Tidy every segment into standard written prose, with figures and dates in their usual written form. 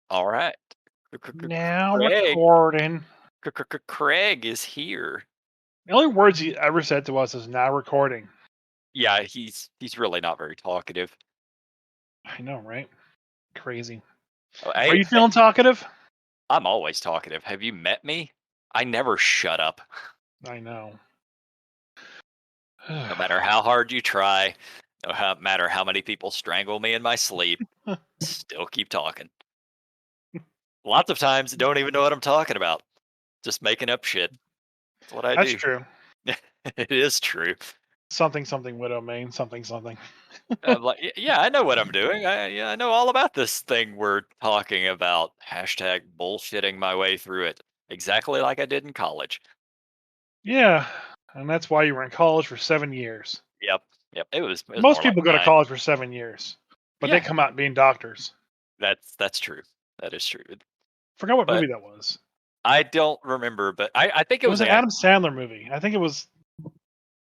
All right. Now Craig, recording. Craig is here. The only words he ever said to us is now recording. Yeah, he's really not very talkative. I know, right? Crazy. Oh, Are I you feeling talkative? I'm always talkative. Have you met me? I never shut up. I know. No matter how hard you try, matter how many people strangle me in my sleep, still keep talking. Lots of times, don't even know what I'm talking about. Just making up shit. That's what I That's do. true. It is true. Something, something, widow main, something, something. I'm like, yeah, I know what I'm doing. I know all about this thing we're talking about. Hashtag bullshitting my way through it. Exactly like I did in college. Yeah, and that's why you were in college for 7 years. Yep. Yep. It was Most more like people go to 9. college for 7 years, but they Yeah, come out being doctors. that's true. That is true. Forgot what But movie that was. I don't remember, but I think it It was was an an Adam Sandler movie. I think it was.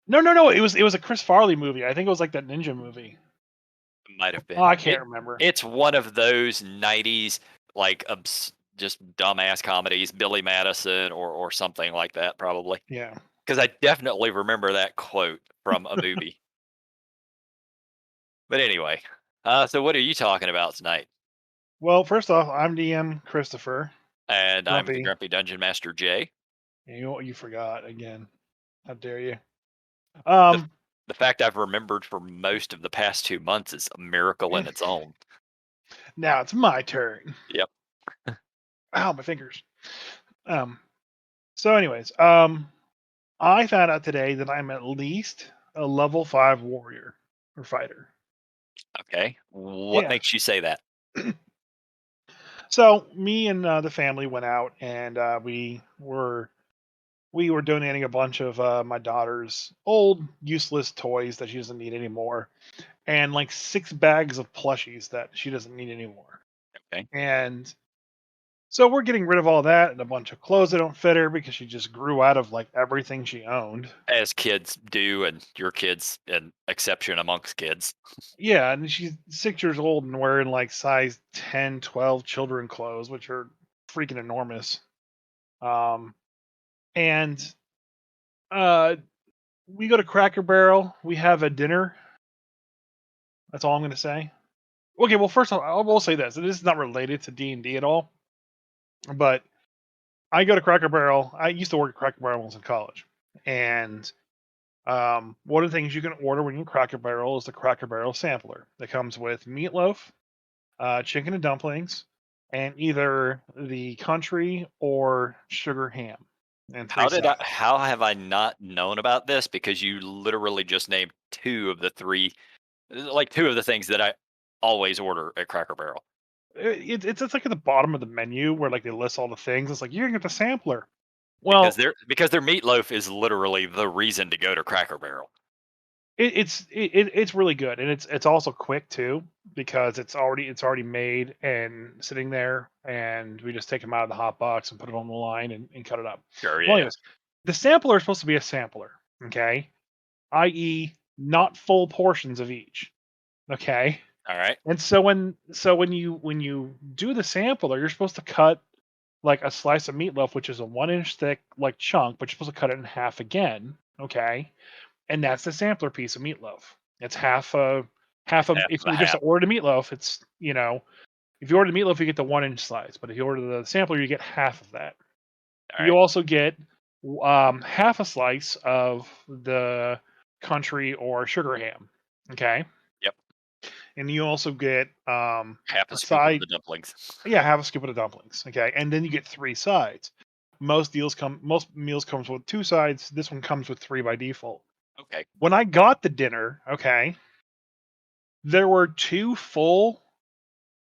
No, no, no. It was a Chris Farley movie. I think it was like that ninja movie. might have Oh, been. I can't remember. It's one of those 90s like just dumbass comedies, Billy Madison or something like that probably. Yeah. Cuz I definitely remember that quote from a movie. But anyway, so what are you talking about tonight? Well, first off, I'm DM Christopher. And I'm the Grumpy. Grumpy Dungeon Master Jay. You forgot again. How dare you? The Um, the fact I've remembered for most of the past 2 months is a miracle in its own. now it's my turn. Yep. Ow, my fingers. Um, so anyways, I found out today that I'm at least a level 5 warrior or fighter. Okay. What Yeah. makes you say that? So me and the family went out and we were donating a bunch of my daughter's old useless toys that she doesn't need anymore, and like 6 bags of plushies that she doesn't need anymore. Okay. And so we're getting rid of all that and a bunch of clothes that don't fit her because she just grew out of like everything she owned. As kids do, and your kids an exception amongst kids. Yeah, and she's 6 years old and wearing like size 10, 12 children clothes, which are freaking enormous. Um, and we go to Cracker Barrel. We have a dinner. That's all I'm going to say. Okay, well, first I will say this. This is not related to D&D at all, but I go to Cracker Barrel. I used to work at Cracker Barrel when I was in college, and one of the things you can order when you Cracker Barrel is the Cracker Barrel sampler that comes with meatloaf, chicken and dumplings, and either the country or sugar ham, and three sides. How have I not known about this? Because you literally just named 2 of the 3, like 2 of the things that I always order at Cracker Barrel. It's like at the bottom of the menu where like they list all the things. It's like you're gonna get the sampler. Because Well, their meatloaf is literally the reason to go to Cracker Barrel. it's really good, and it's also quick too because it's already made and sitting there, and we just take them out of the hot box and put it on the line and cut it up. Sure, Well, yeah. anyways, the sampler is supposed to be a sampler, okay? I.e., not full portions of each, okay? Alright. And so when you do the sampler, you're supposed to cut like a slice of meatloaf, which is a 1 inch thick like chunk, but you're supposed to cut it in half again, okay? And that's the sampler piece of meatloaf. It's half a. Half If of a you just half. order the meatloaf, if you order the meatloaf, you get the 1 inch slice. But if you order the sampler, you get half of that. You Alright. also get half a slice of the country or sugar ham. Okay, Yep. and you also get Half a a scoop of side. the dumplings. Yeah, half a scoop of the dumplings. Okay, and then you get 3 sides. Most meals comes with 2 sides. This one comes with three by default. Okay. When I got the dinner, okay, there were 2 full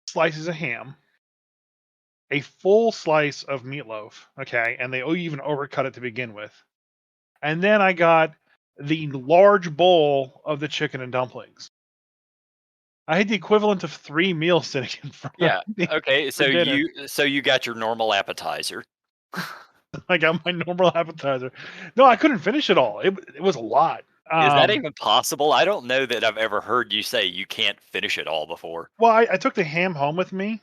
slices of ham, a full slice of meatloaf, okay, and they even overcut it to begin with. And then I got the large bowl of the chicken and dumplings. I had the equivalent of 3 meals sitting in front of Yeah. me Okay, for dinner. so you got your normal appetizer. I got my normal appetizer. No, I couldn't finish it all. It was a lot. Is that even possible? I don't know that I've ever heard you say you can't finish it all before. Well, I took the ham home with me,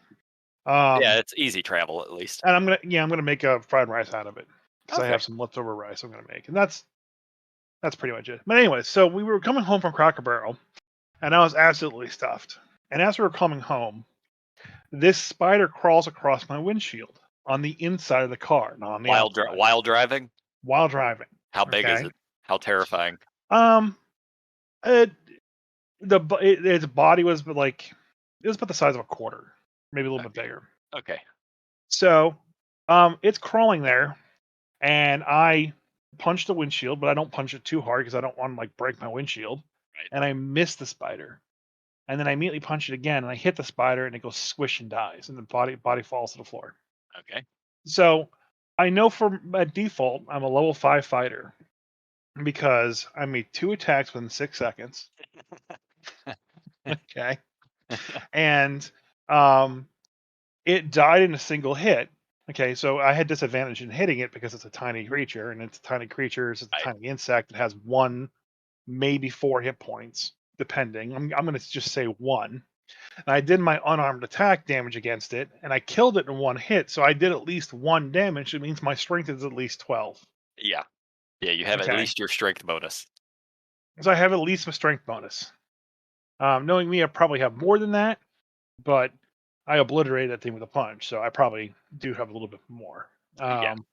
Yeah, Um, it's easy travel at least. and I'm gonna make a fried rice out of it because I Okay. have some leftover rice I'm gonna make, and that's pretty much it. But anyway, so we were coming home from Cracker Barrel, and I was absolutely stuffed. And as we were coming home, this spider crawls across my windshield on the inside of the car, not on the outside, While driving? while driving. How big is Okay. it? How terrifying? Um, it, its body was like it was about the size of a quarter, maybe a little bit Okay. bigger. Okay. So, it's crawling there, and I punch the windshield, but I don't punch it too hard because I don't want to like break my windshield. Right. And I miss the spider, and then I immediately punch it again, and I hit the spider, and it goes squish and dies, and the body falls to the floor. Okay. So I know from by default I'm a level 5 fighter because I made 2 attacks within 6 seconds. Okay. And um it died in a single hit. Okay, so I had disadvantage in hitting it because it's a tiny creature, and it's a tiny creature, it's a Right. tiny insect that has 1, maybe 4 hit points, depending. I'm gonna just say 1. And I did my unarmed attack damage against it, and I killed it in 1 hit, so I did at least 1 damage. It means my strength is at least 12. Yeah. Yeah, you have at Okay. least your strength bonus. So I have at least a strength bonus. Knowing me, I probably have more than that, but I obliterated that thing with a punch, so I probably do have a little bit more. Yeah. Um,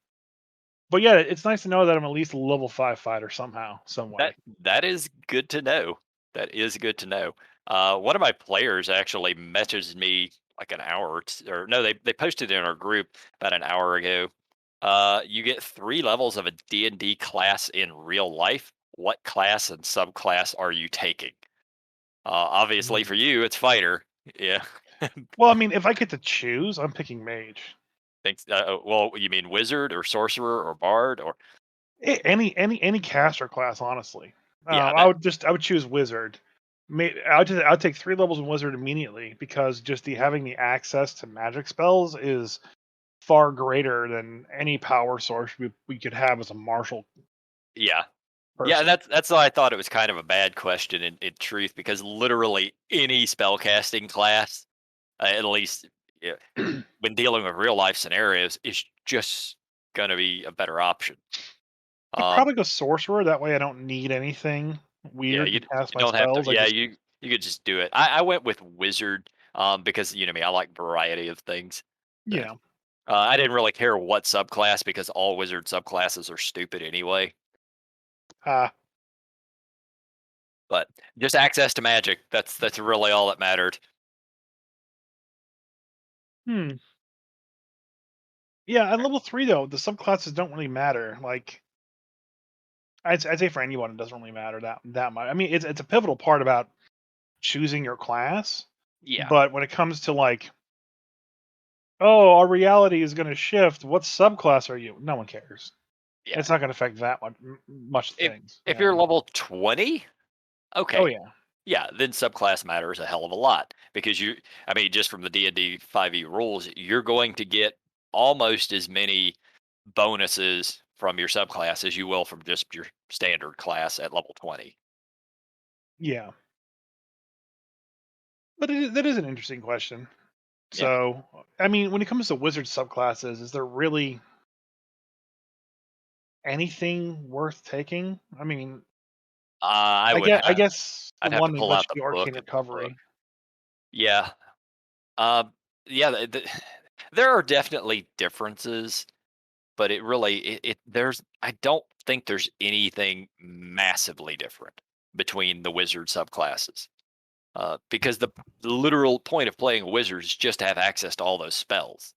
but yeah, it's nice to know that I'm at least a level 5 fighter somehow, some That way. that is good to know. That is good to know. One of my players actually messaged me like an hour or no, they posted in our group about an hour ago. You get 3 levels of a D&D class in real life. What class and subclass are you taking? Obviously Mm. for you, it's fighter. Yeah. Well, I mean, if I get to choose, I'm picking mage. Thanks. Well, you mean wizard or sorcerer or bard or Any caster class, honestly. yeah, I would choose wizard. I'd take 3 levels in wizard immediately because just the having the access to magic spells is far greater than any power source we could have as a martial yeah. Yeah, person. that's why I thought it was kind of a bad question in truth, because literally any spellcasting class, at least yeah, when dealing with real life scenarios, is just going to be a better option. I'd Um, probably go sorcerer. That way, I don't need anything yeah, weird to cast you my don't have to. spells. I Yeah, just you could just do it. I went with wizard because you know me, I like variety of things. So, yeah. I didn't really care what subclass because all wizard subclasses are stupid anyway. Uh, But just access to magic. That's really all that mattered. hmm. Yeah, at level 3 though, the subclasses don't really matter. Like I'd say for anyone, it doesn't really matter that much. I mean, it's a pivotal part about choosing your class, Yeah, but when it comes to like, oh, our reality is going to shift. What subclass are you? No one cares. yeah. It's not going to affect that much If things. if you're level 20, Oh okay. yeah. Yeah, then subclass matters a hell of a lot because I mean, just from the D&D 5e rules, you're going to get almost as many bonuses from your subclass as you will from just your standard class at level 20. Yeah. But that is an interesting question. Yeah. So, I mean, when it comes to wizard subclasses, is there really anything worth taking? I mean, I would I have guess the I'd have to one that pull lets out the you do book arcane and look. recovery. Yeah. Um yeah, there are definitely differences, but there's I don't think there's anything massively different between the wizard subclasses. Because the literal point of playing a wizard is just to have access to all those spells.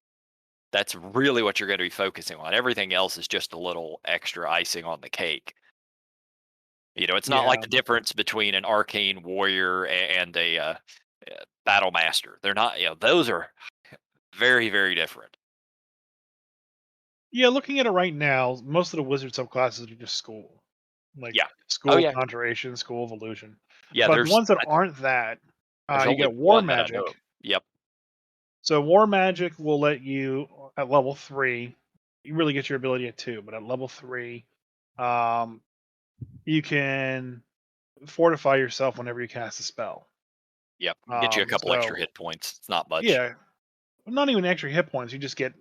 That's really what you're going to be focusing on. Everything else is just a little extra icing on the cake. You know, it's not like Yeah. the difference between an arcane warrior and a battle master. They're not. You know, those are very very different. Yeah, looking at it right now, most of the wizard subclasses are just school. Like Yeah. Oh school of yeah. conjuration, school of illusion. Yeah. But the ones that aren't There's you only get war one that I know of. magic. Yep. So war magic will let you at level 3, you really get your ability at 2, but at level 3, um, you can fortify yourself whenever you cast a spell. Yep. Get you a couple extra So hit points. It's not much. yeah, not even extra hit points. You just get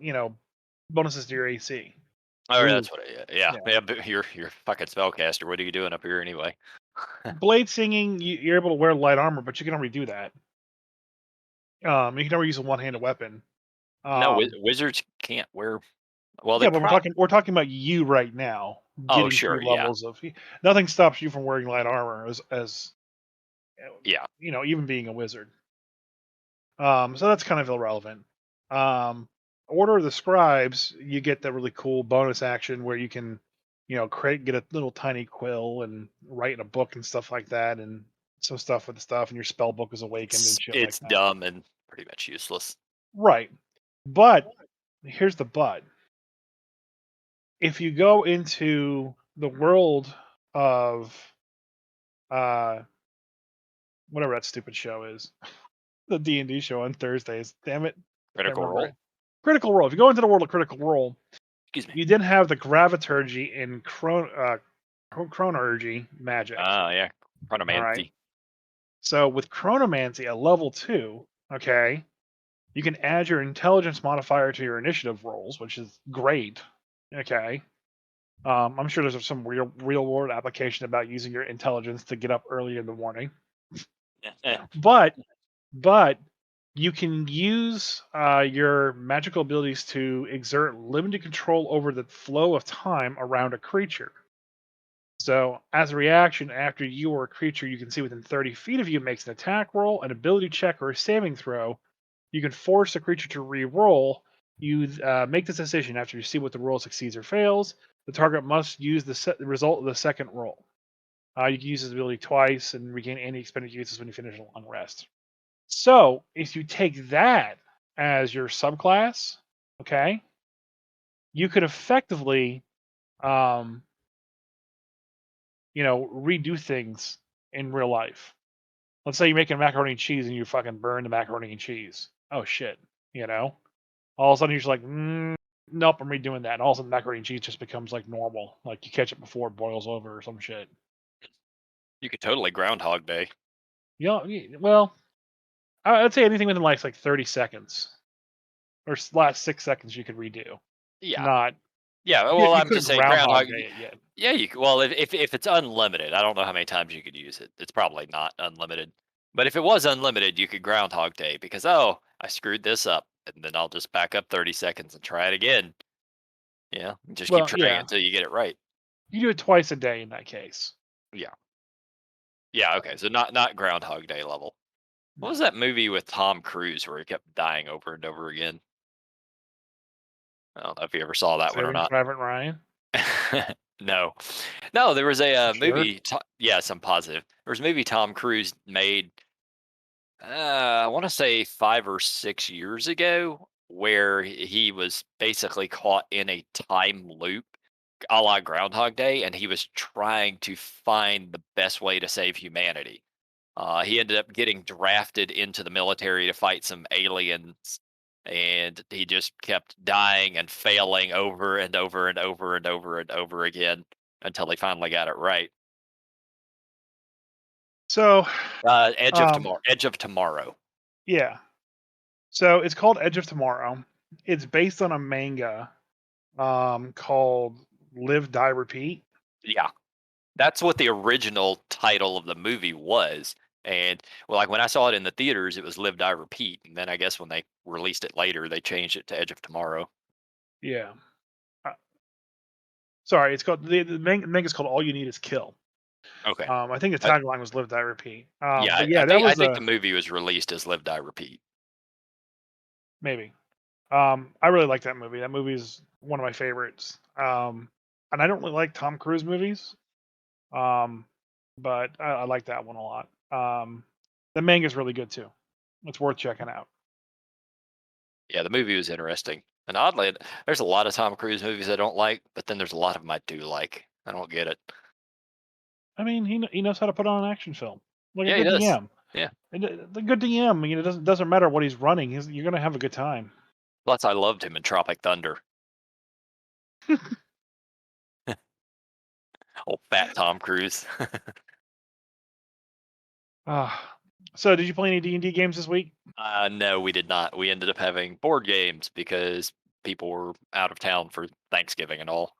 bonuses to your AC. Oh, Ooh, that's what. Yeah, yeah. yeah. But you're a fucking spellcaster. What are you doing up here anyway? Blade singing, you're able to wear light armor, but you can only do that. You can never use a one-handed weapon. No, Um, wizards can't wear. Well, they yeah, but we're prop. talking we're talking about you right now Oh, getting through sure. Yeah, levels of. Nothing stops you from wearing light armor as yeah. even being a wizard. So that's kind of irrelevant. Um, Order of the Scribes, you get the really cool bonus action where you can, create get a little tiny quill and write in a book and stuff like that, and some stuff with the stuff, and your spell book is awakened and shit like It's that. dumb and pretty much useless. Right. But here's the but. If you go into the world of uh whatever that stupid show is, the D&D show on Thursdays, damn it, can't Critical remember it. role. Critical Role. If you go into the world of Critical Role, Excuse me. you then have the graviturgy and chronorgy magic. Ah, yeah. All right. Chronomancy. So with chronomancy at level 2, okay, you can add your intelligence modifier to your initiative rolls, which is great. Okay. I'm sure there's some real world application about using your intelligence to get up early in the morning. But but you can use your magical abilities to exert limited control over the flow of time around a creature. So, as a reaction, after you or a creature you can see within 30 feet of you makes an attack roll, an ability check, or a saving throw, you can force the creature to re-roll. You make this decision after you see what the roll succeeds or fails. The target must use the result of the second roll. You can use this ability twice and regain any expended uses when you finish a long rest. So, if you take that as your subclass, okay, you could effectively, um, redo things in real life. Let's say you're making macaroni and cheese and you fucking burn the macaroni and cheese. Oh shit, you know? All of a sudden you're just like, nope, I'm redoing that. And all of a sudden macaroni and cheese just becomes like normal. Like you catch it before it boils over or some shit. You could totally Groundhog Day. Well, I'd say anything within like 30 seconds or last 6 seconds you could redo. Yeah, Not yeah. you, Well, you I'm couldn't just saying groundhog Groundhog. day it yet. Yeah, well, if it's unlimited, I don't know how many times you could use it. It's probably not unlimited. But if it was unlimited, you could Groundhog Day because oh, I screwed this up, and then I'll just back up 30 seconds and try it again. Yeah, just keep Well, trying yeah, until you get it right. you do it twice a day in that case. Yeah, yeah. Okay, so not Groundhog Day level. What No. was that movie with Tom Cruise where he kept dying over and over again? I don't know if you ever saw that one or Saving not. Private Ryan. No. No, there was a, You sure? movie yes, I'm positive. There was a movie Tom Cruise made, I wanna say 5 or 6 years ago, where he was basically caught in a time loop, a la Groundhog Day, and he was trying to find the best way to save humanity. He ended up getting drafted into the military to fight some aliens, and he just kept dying and failing over and over and over and over and over again until they finally got it right. So, um, Edge of Tomorrow. yeah. So it's called Edge of Tomorrow. It's based on a manga called Live Die Repeat. Yeah, that's what the original title of the movie was. And well, like when I saw it in the theaters, it was Live Die Repeat, and then I guess when they released it later, they changed it to Edge of Tomorrow. Yeah. Uh, Sorry, it's called the manga's called All You Need Is Kill. Okay. I think the I, tagline was Live Die Repeat. yeah, But yeah, that I was think the movie was released as Live Die Repeat. maybe. I really like that movie. That movie is one of my favorites. And I don't really like Tom Cruise movies. Um, but I like that one a lot. The manga's really good too. It's worth checking out. Yeah, the movie was interesting. And oddly, there's a lot of Tom Cruise movies I don't like, but then there's a lot of them I do like. I don't get it. I mean, he knows how to put on an action film, like a Yeah, he good does. DM. Yeah. And the good DM, it doesn't matter what he's running. You're gonna have a good time. Plus, I loved him in Tropic Thunder. Old fat Tom Cruise. Ah. So, did you play any D&D games this week? No, we did not. We ended up having board games because people were out of town for Thanksgiving and all.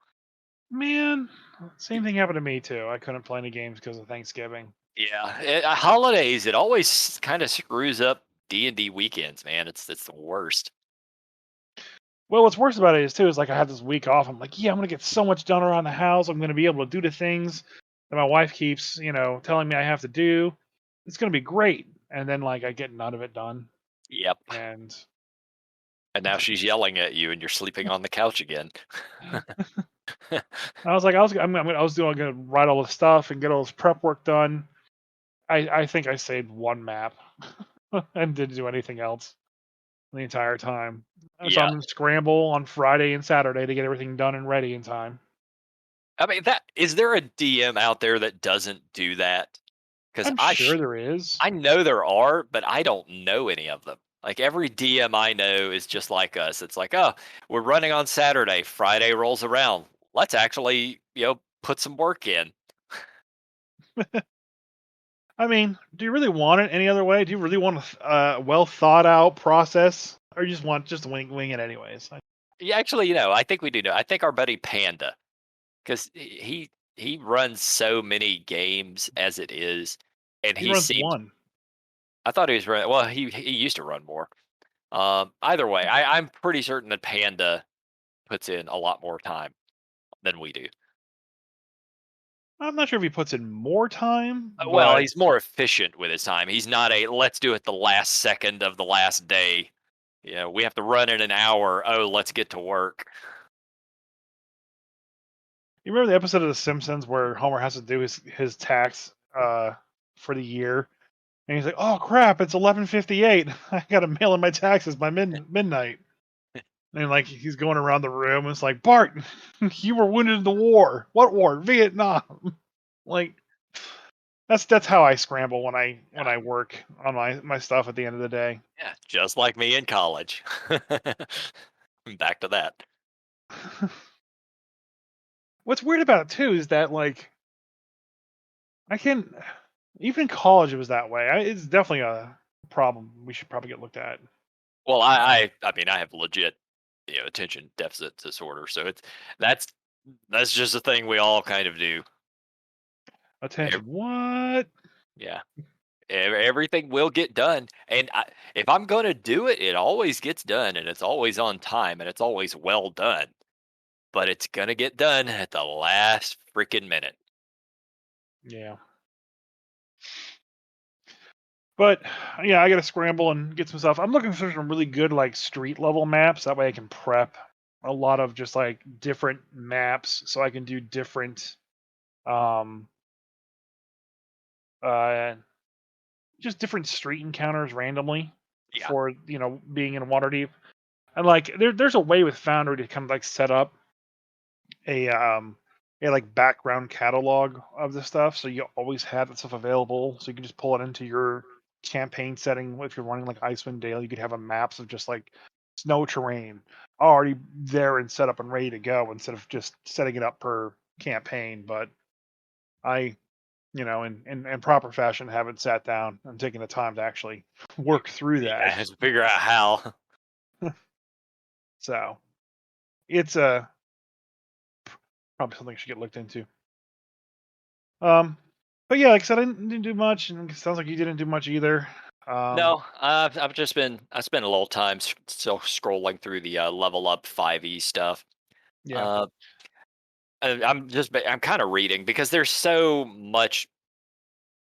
Man, same thing happened to me too. I couldn't play any games because of Thanksgiving. Yeah, holidays, it always kind of screws up D&D weekends, man. It's the worst. Well, what's worse about it is too is like I had this week off. I'm like, yeah, I'm gonna get so much done around the house. I'm gonna be able to do the things that my wife keeps, telling me I have to do. It's gonna be great. And then like I get none of it done. Yep. And And now she's yelling at you and you're sleeping on the couch again. I was like, I was doing gonna write all the stuff and get all this prep work done. I think I saved one map and didn't do anything else the entire time. So Yeah. I'm gonna scramble on Friday and Saturday to get everything done and ready in time. I mean, that is there a DM out there that doesn't do that? Because I'm sure there is. I know there are, but I don't know any of them. Like every DM I know is just like us. It's like, oh, we're running on Saturday. Friday rolls around. Let's actually, put some work in. I mean, do you really want it any other way? Do you really want a well thought out process, or you just want just to wing it anyways? Yeah, actually, I think we do know. I think our buddy Panda, because he runs so many games as it is, and He he runs seems. one. I thought he was running. Well, he used to run more. Either way, I'm pretty certain that Panda puts in a lot more time than we do. I'm not sure if he puts in more time, Well, but he's more efficient with his time. He's not a let's do it the last second of the last day. We have to run in an hour. Oh, let's get to work. you remember the episode of The Simpsons where Homer has to do his tax for the year, and he's like, "Oh crap, it's 11:58. I got to mail in my taxes by midnight." And like he's going around the room, and it's like, "Bart, you were wounded in the war. What war? Vietnam." Like that's how I scramble when I work on my stuff at the end of the day. Yeah, just like me in college. Back to that. What's weird about it too is that like I can even in college it was that way. It's definitely a problem we should probably get looked at. Well, Um, I mean, I have legit, attention deficit disorder, so that's that's just a thing we all kind of do. Ev- attention. What? Yeah, everything will get done, and if I'm going to do it, it always gets done, and it's always on time, and it's always well done. But it's gonna get done at the last freaking minute. Yeah. But yeah, I got to scramble and get some stuff. I'm looking for some really good like street level maps. That way I can prep a lot of just like different maps so I can do different um uh just different street encounters randomly Yeah, for, being in Waterdeep. And like there's a way with Foundry to kind of like set up a like background catalog of the stuff so you always have that stuff available so you can just pull it into your campaign setting. If you're running like Icewind Dale, you could have a maps of just like snow terrain already there and set up and ready to go instead of just setting it up per campaign. But I, in proper fashion, haven't sat down and taken the time to actually work through I that. have to figure out how. So it's a probably something I should get looked into. Um, but yeah, like I said, I didn't do much, and it sounds like you didn't do much either. Um, No, I've just been I spent a little time still scrolling through the level up 5e stuff. yeah, Uh, I'm kind of reading because there's so much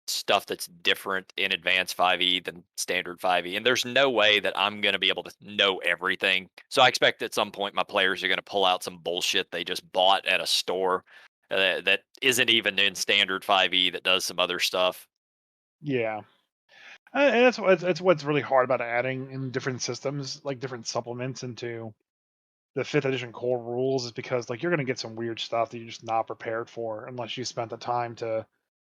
stuff that's different in advanced 5e than standard 5e, and there's no way that I'm going to be able to know everything. So I expect at some point my players are going to pull out some bullshit they just bought at a store that isn't even in standard 5e that does some other stuff. yeah, and that's what's really hard about adding in different systems, like different supplements into the fifth edition core rules, is because like you're gonna get some weird stuff that you're just not prepared for unless you spent the time to Like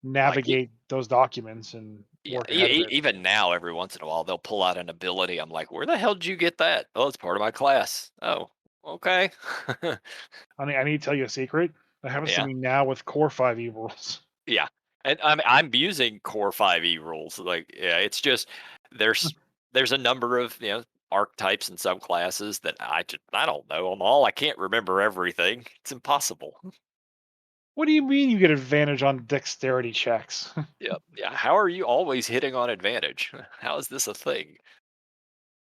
navigate those documents and yeah, work ahead of it. even now, every once in a while, they'll pull out an ability. I'm like, where the hell did you get that? Oh, it's part of my class. Oh, okay. I need to tell you a secret that happens to Yeah, me now with core 5e rules. yeah. And I'm using Core 5e rules. Like, yeah, it's just there's there's a number of archetypes and subclasses that I don't know them all. I can't remember everything. It's impossible. What do you mean you get advantage on dexterity checks? Yep. Yeah. How are you always hitting on advantage? How is this a thing?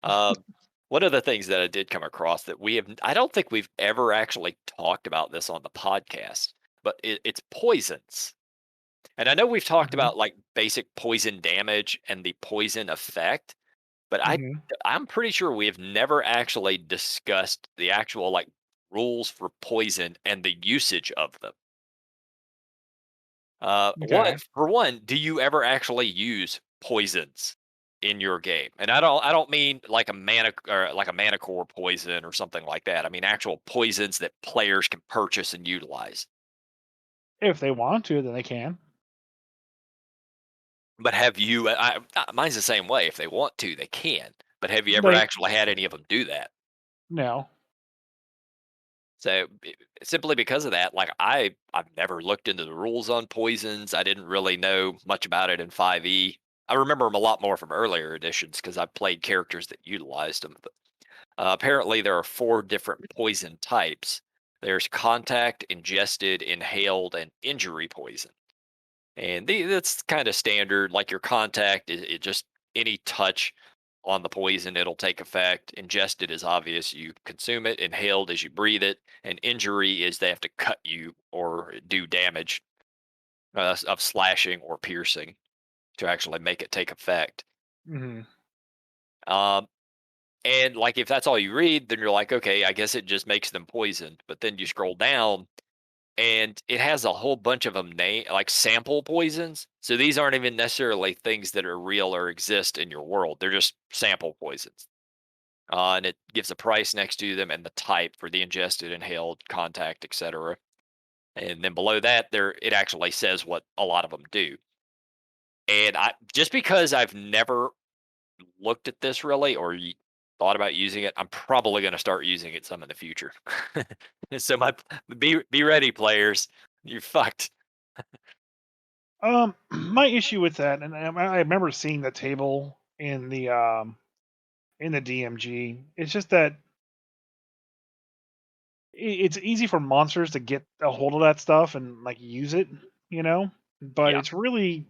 Um, one of the things that I did come across that I don't think we've ever actually talked about this on the podcast, but it's poisons. And I know we've talked Mhm, about like basic poison damage and the poison effect, but mhm. I'm pretty sure we have never actually discussed the actual like rules for poison and the usage of them. Okay. One, do you ever actually use poisons in your game? And I don't mean like a mana or like a mana core poison or something like that. I mean actual poisons that players can purchase and utilize. If they want to, then they can. But have you? Mine's the same way. If they want to, they can. But have you ever They actually had any of them do that? no. So simply because of that, like I've never looked into the rules on poisons. I didn't really know much about it in 5e. I remember them a lot more from earlier editions because I played characters that utilized them. But apparently, there are four different poison types. There's contact, ingested, inhaled, and injury poison. And that's kind of standard. Like your contact is it just any touch on the poison, it'll take effect. Ingested is obvious, you consume it. Inhaled is you breathe it. And injury is they have to cut you or do damage of slashing or piercing to actually make it take effect. Mhm. Um, and like if that's all you read, then you're like, okay, I guess it just makes them poisoned. But then you scroll down and it has a whole bunch of them like sample poisons. So these aren't even necessarily things that are real or exist in your world. They're just sample poisons. And it gives a price next to them and the type for the ingested, inhaled, contact, etc. And then below that, there it actually says what a lot of them do. And I just because I've never looked at this really or thought about using it, I'm probably going to start using it some in the future. So be ready, players. You're fucked. My issue with that, and I remember seeing the table in the DMG. It's just that it's easy for monsters to get a hold of that stuff and like use it, you know. But Yeah. it's really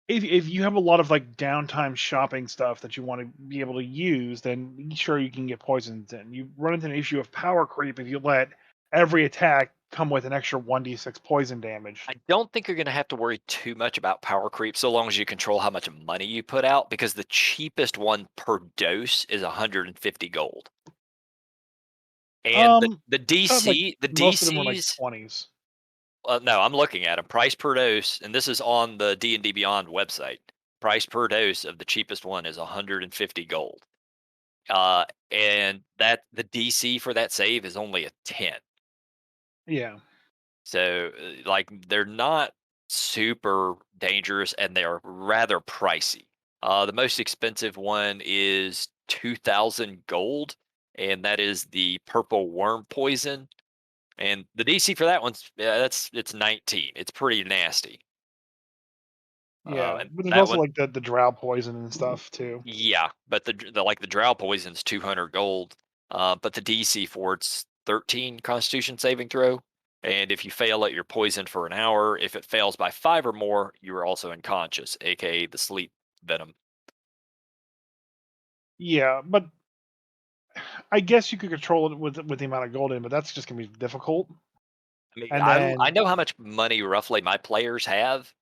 if you have a lot of like downtime shopping stuff that you want to be able to use, then sure you can get poisons in. You run into an issue of power creep if you let every attack come with an extra 1d6 poison damage. I don't think you're going to have to worry too much about power creep so long as you control how much money you put out because the cheapest one per dose is 150 gold. And the I thought like DC, the most of them were like DCs, 20s. no, I'm looking at them. Price per dose, and this is on the D&D Beyond website. Price per dose of the cheapest one is 150 gold. And that the DC for that save is only a 10. Yeah. So, like, they're not super dangerous and they're rather pricey. The most expensive one is 2,000 gold, and that is the purple worm poison. And the DC for that one's yeah, it's 19. It's pretty nasty. Yeah, And but there's that also one, like the drow poison and stuff too. yeah, but the like the drow poison's 200 gold. But the DC for it's 13 Constitution saving throw. And if you fail it, you're poisoned for an hour. If it fails by 5 or more, you are also unconscious, aka the sleep venom. Yeah, but I guess you could control it with the amount of gold in, but that's just gonna be difficult. I mean, And I then know how much money roughly my players have,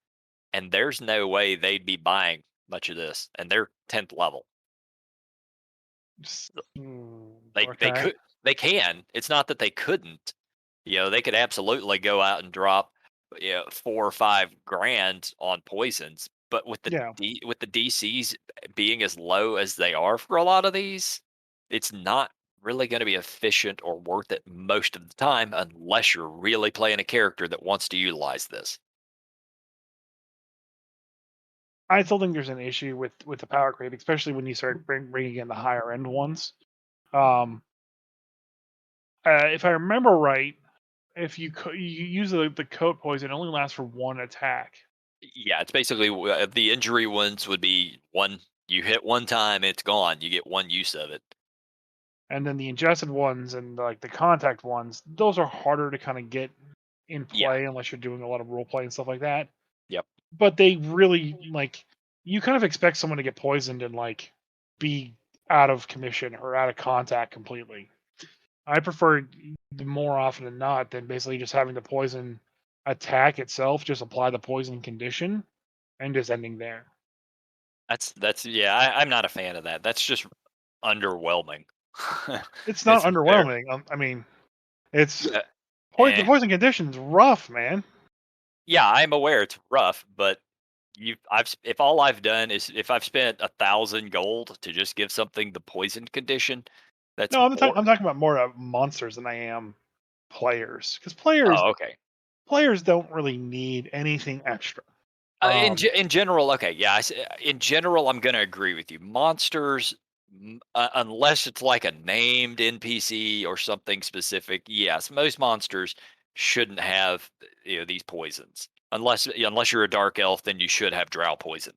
and there's no way they'd be buying much of this, and they're 10th level. They okay, could they can. It's not that they couldn't. They could absolutely go out and drop 4 or 5 grand on poisons. But yeah. with the DCs being as low as they are for a lot of these, it's not really going to be efficient or worth it most of the time unless you're really playing a character that wants to utilize this. I still think there's an issue with the power creep, especially when you start bringing in the higher end ones. Um, if I remember right, if you use the coat poison, it only lasts for one attack, Yeah, it's basically the injury ones would be one. You hit one time, it's gone. You get one use of it. and then the ingested ones and like the contact ones, those are harder to kind of get in Yeah. play unless you're doing a lot of role play and stuff like that. Yep. But they really like you kind of expect someone to get poisoned and like be out of commission or out of contact completely. I prefer more often than not than basically just having the poison attack itself, just apply the poison condition and just ending there. That's yeah. I'm not a fan of that. That's just underwhelming. It's not It's very underwhelming. I mean, it's yeah. the Eh. poison condition's rough, man. Yeah, I'm aware it's rough, but if all I've done is if I've spent 1,000 gold to just give something the poison condition, that's No, more. I'm talking about more of monsters than I am players, because Oh, okay. players don't really need anything extra. In general, okay, yeah. In general, I'm gonna agree with you. Monsters, unless it's like a named NPC or something specific, yes, most monsters shouldn't have these poisons. Unless you're a dark elf, then you should have drow poison.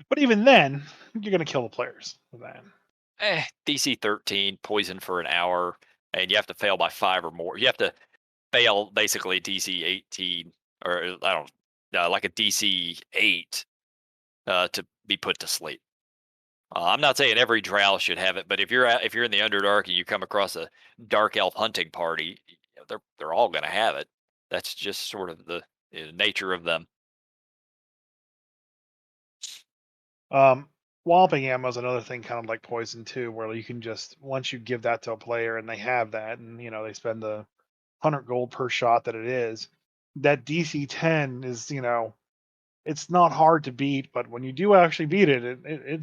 But even then, you're gonna kill the players with that. DC 13, poison for an hour, and you have to fail by 5 or more. You have to fail basically DC 18, or I don't like a DC 8 to be put to sleep. I'm not saying every drow should have it, but if you're in the Underdark and you come across a dark elf hunting party, they're all going to have it. That's just sort of the nature of them. Um, Walloping ammo is another thing, kind of like poison too, where you can just once you give that to a player and they have that, and they spend the 100 gold per shot that it is. That DC 10 is it's not hard to beat, but when you do actually beat it, it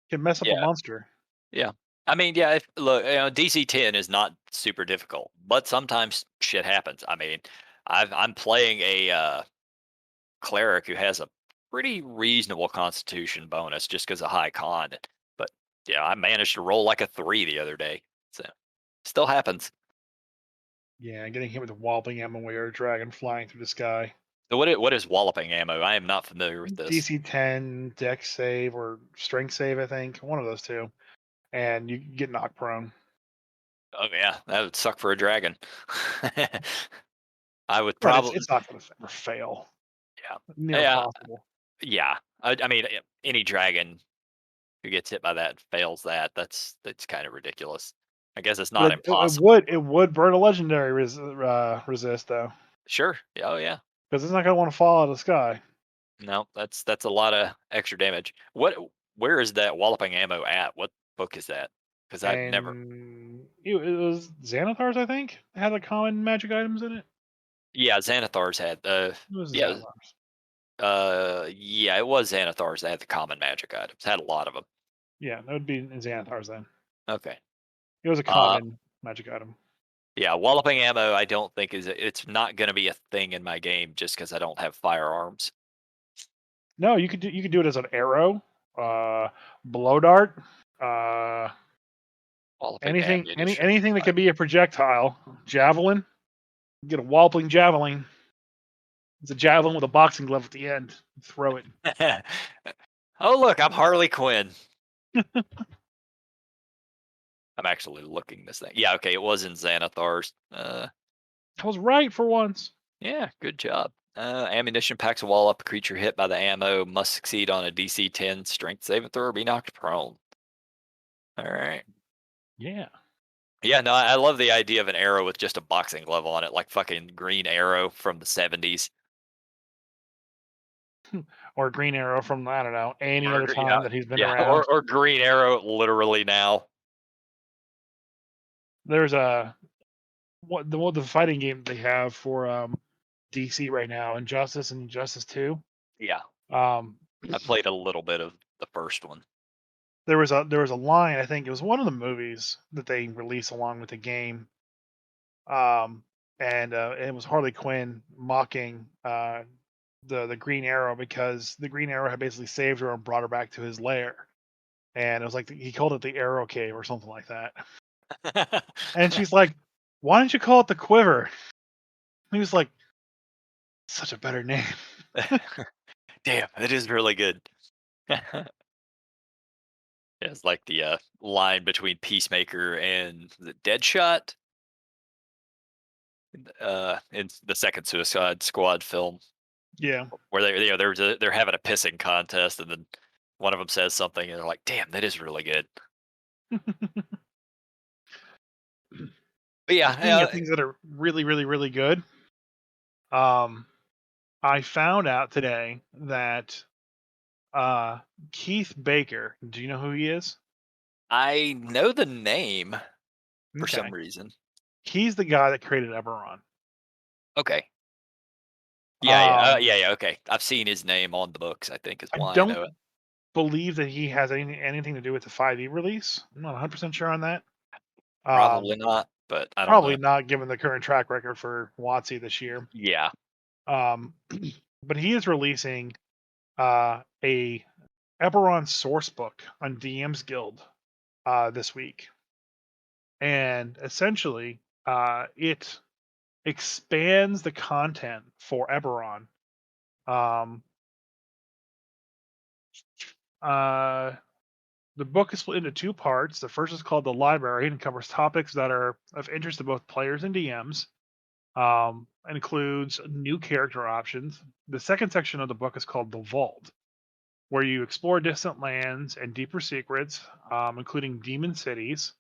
can mess up a Yeah, monster. yeah. I mean, yeah. Look, DC 10 is not super difficult, but sometimes shit happens. I mean, I'm playing a cleric who has a pretty reasonable constitution bonus just because of high con. But yeah, I managed to roll like a 3 the other day. So still happens. Yeah, getting hit with a walloping ammo while you're a dragon flying through the sky. So what is walloping ammo? I am not familiar with this. DC 10 dex save or strength save, I think, one of those two, and you get knocked prone. Oh yeah, that would suck for a dragon. I would Right, probably it's not going to ever fail. yeah. Near Yeah, possible. yeah. I mean any dragon who gets hit by that fails that. That's kind of ridiculous. I guess it's But not impossible. it would burn a legendary resist though, Sure. Yeah, oh yeah. because it's not going to want to fall out of the sky. No, that's a lot of extra damage. Where is that walloping ammo at? What book is that? Because I've never. And it was Xanathars, I think, had the common magic items in it. Yeah, Xanathar's had It was yeah, Xanathars. yeah, it was Xanathar's that had the common magic items. Had a lot of them. Yeah, that would be in Xanathars then. Okay. It was a Uh, common magic item. yeah, walloping ammo. I don't think it's not going to be a thing in my game just because I don't have firearms. No, you could do it as an arrow, uh, blow dart, uh, Walloping ammunition. anything that could be a projectile. Javelin. You get a walloping javelin. It's a javelin with a boxing glove at the end. You throw it. Oh look, I'm Harley Quinn. I'm actually looking this thing. Yeah, okay, it was in Xanathar's. I was right for once. Yeah, good job. Ammunition packs a wall up. A creature hit by the ammo must succeed on a DC 10 strength saving throw or be knocked prone. All right. Yeah. Yeah, no, I love the idea of an arrow with just a boxing glove on it, like fucking Green Arrow from the 70s. Or Green Arrow from, I don't know, any Or, other yeah, time that he's been yeah, around. or Green Arrow literally now. There's a the fighting game they have for DC right now, Injustice and Injustice 2. Yeah, Um, I played a little bit of the first one. there was a line, I think it was one of the movies that they released along with the game. Um, and it was Harley Quinn mocking the Green Arrow because the Green Arrow had basically saved her and brought her back to his lair. And it was like he called it the Arrow Cave or something like that. And she's like, Why don't you call it the Quiver? He was like, such a better name. Damn, it is really good. Yeah, it's like the line between Peacemaker and the Deadshot in the second Suicide Squad film, Yeah. where they're having a pissing contest, and then one of them says something, and they're like, "Damn, that is really good." But yeah, Speaking of things that are really, really, really good, um, I found out today that uh, Keith Baker. Do you know who he is? I know the name for some Okay, reason. he's the guy that created Eberron. Okay, Um, yeah. Okay, I've seen his name on the books. I think is I why I don't know it. believe that he has anything to do with the 5e release. I'm not 100% sure on that. Probably Um, not, but I don't Probably know. not given the current track record for WotC this year. Yeah. Um, but he is releasing a Eberron source book on DM's Guild this week, and essentially, it expands the content for Eberron. Um, uh, the book is split into two parts. The first is called the Library and covers topics that are of interest to both players and DMs. Includes new character options. The second section of the book is called the Vault, where you explore distant lands and deeper secrets, including demon cities,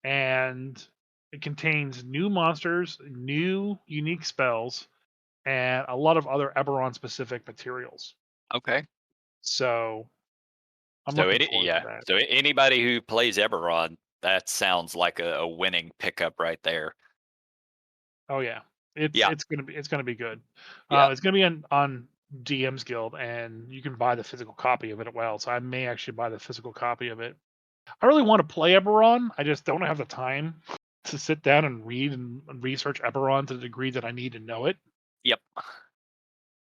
and it contains new monsters, new unique spells, and a lot of other Eberron specific materials. Okay. So I'm looking forward to Yeah. that. So anybody who plays Eberron, that sounds like a winning pickup right there. Oh yeah, Yeah. it's gonna be good. Yeah. It's gonna be on DM's Guild, and you can buy the physical copy of it as well. So I may actually buy the physical copy of it. I really want to play Eberron. I just don't have the time to sit down and read and research Eberron to the degree that I need to know it. Yep.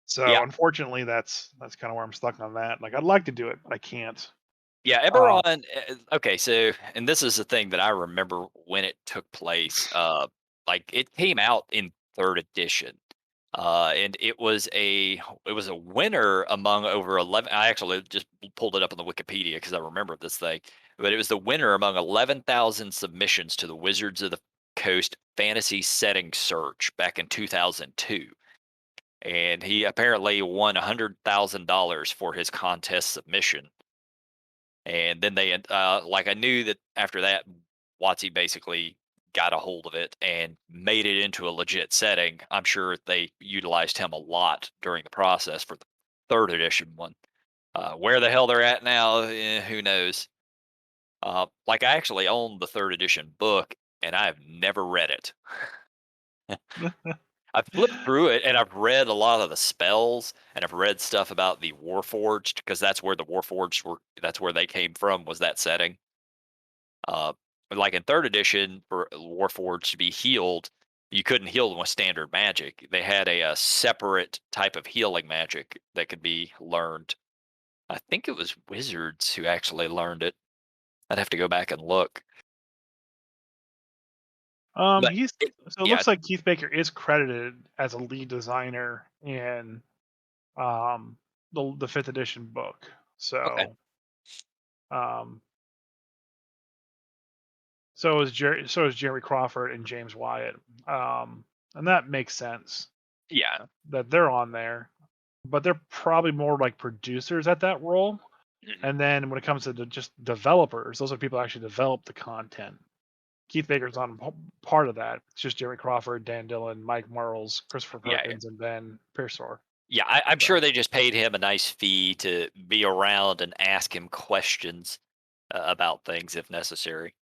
So Yeah. unfortunately, that's kind of where I'm stuck on that. Like I'd like to do it, but I can't. Yeah, Uh, Eberron. Okay, so and this is the thing that I remember when it took place. Like it came out in third edition, and it was a winner among over 11. I actually just pulled it up on the Wikipedia because I remember this thing, but it was the winner among 11,000 submissions to the Wizards of the Coast Fantasy Setting Search back in 2002, and he apparently won $100,000 for his contest submission. And then like I knew that after that, WotC basically got a hold of it and made it into a legit setting. I'm sure they utilized him a lot during the process for the third edition one. Where the hell they're at now, who knows? Like I actually own the third edition book, and I've never read it. I've flipped through it and I've read a lot of the spells and I've read stuff about the Warforged because that's where the Warforged were. That's where they came from. Was that setting? Uh, but like in third edition, for Warforged to be healed, you couldn't heal them with standard magic. They had a separate type of healing magic that could be learned. I think it was wizards who actually learned it. I'd have to go back and look. But he's so it yeah, looks like Keith Baker is credited as a lead designer in the fifth edition book. okay, Um, so is Jerry Crawford and James Wyatt. And that makes sense yeah, that they're on there, but they're probably more like producers at that role. mhm, And then when it comes to just developers, those are people who actually develop the content. Keith Baker's on part of that. It's just Jerry Crawford, Dan Dillon, Mike Marles, Christopher yeah. Perkins, and Ben Pearsor. Yeah, I'm sure So they just paid him a nice fee to be around and ask him questions about things if necessary.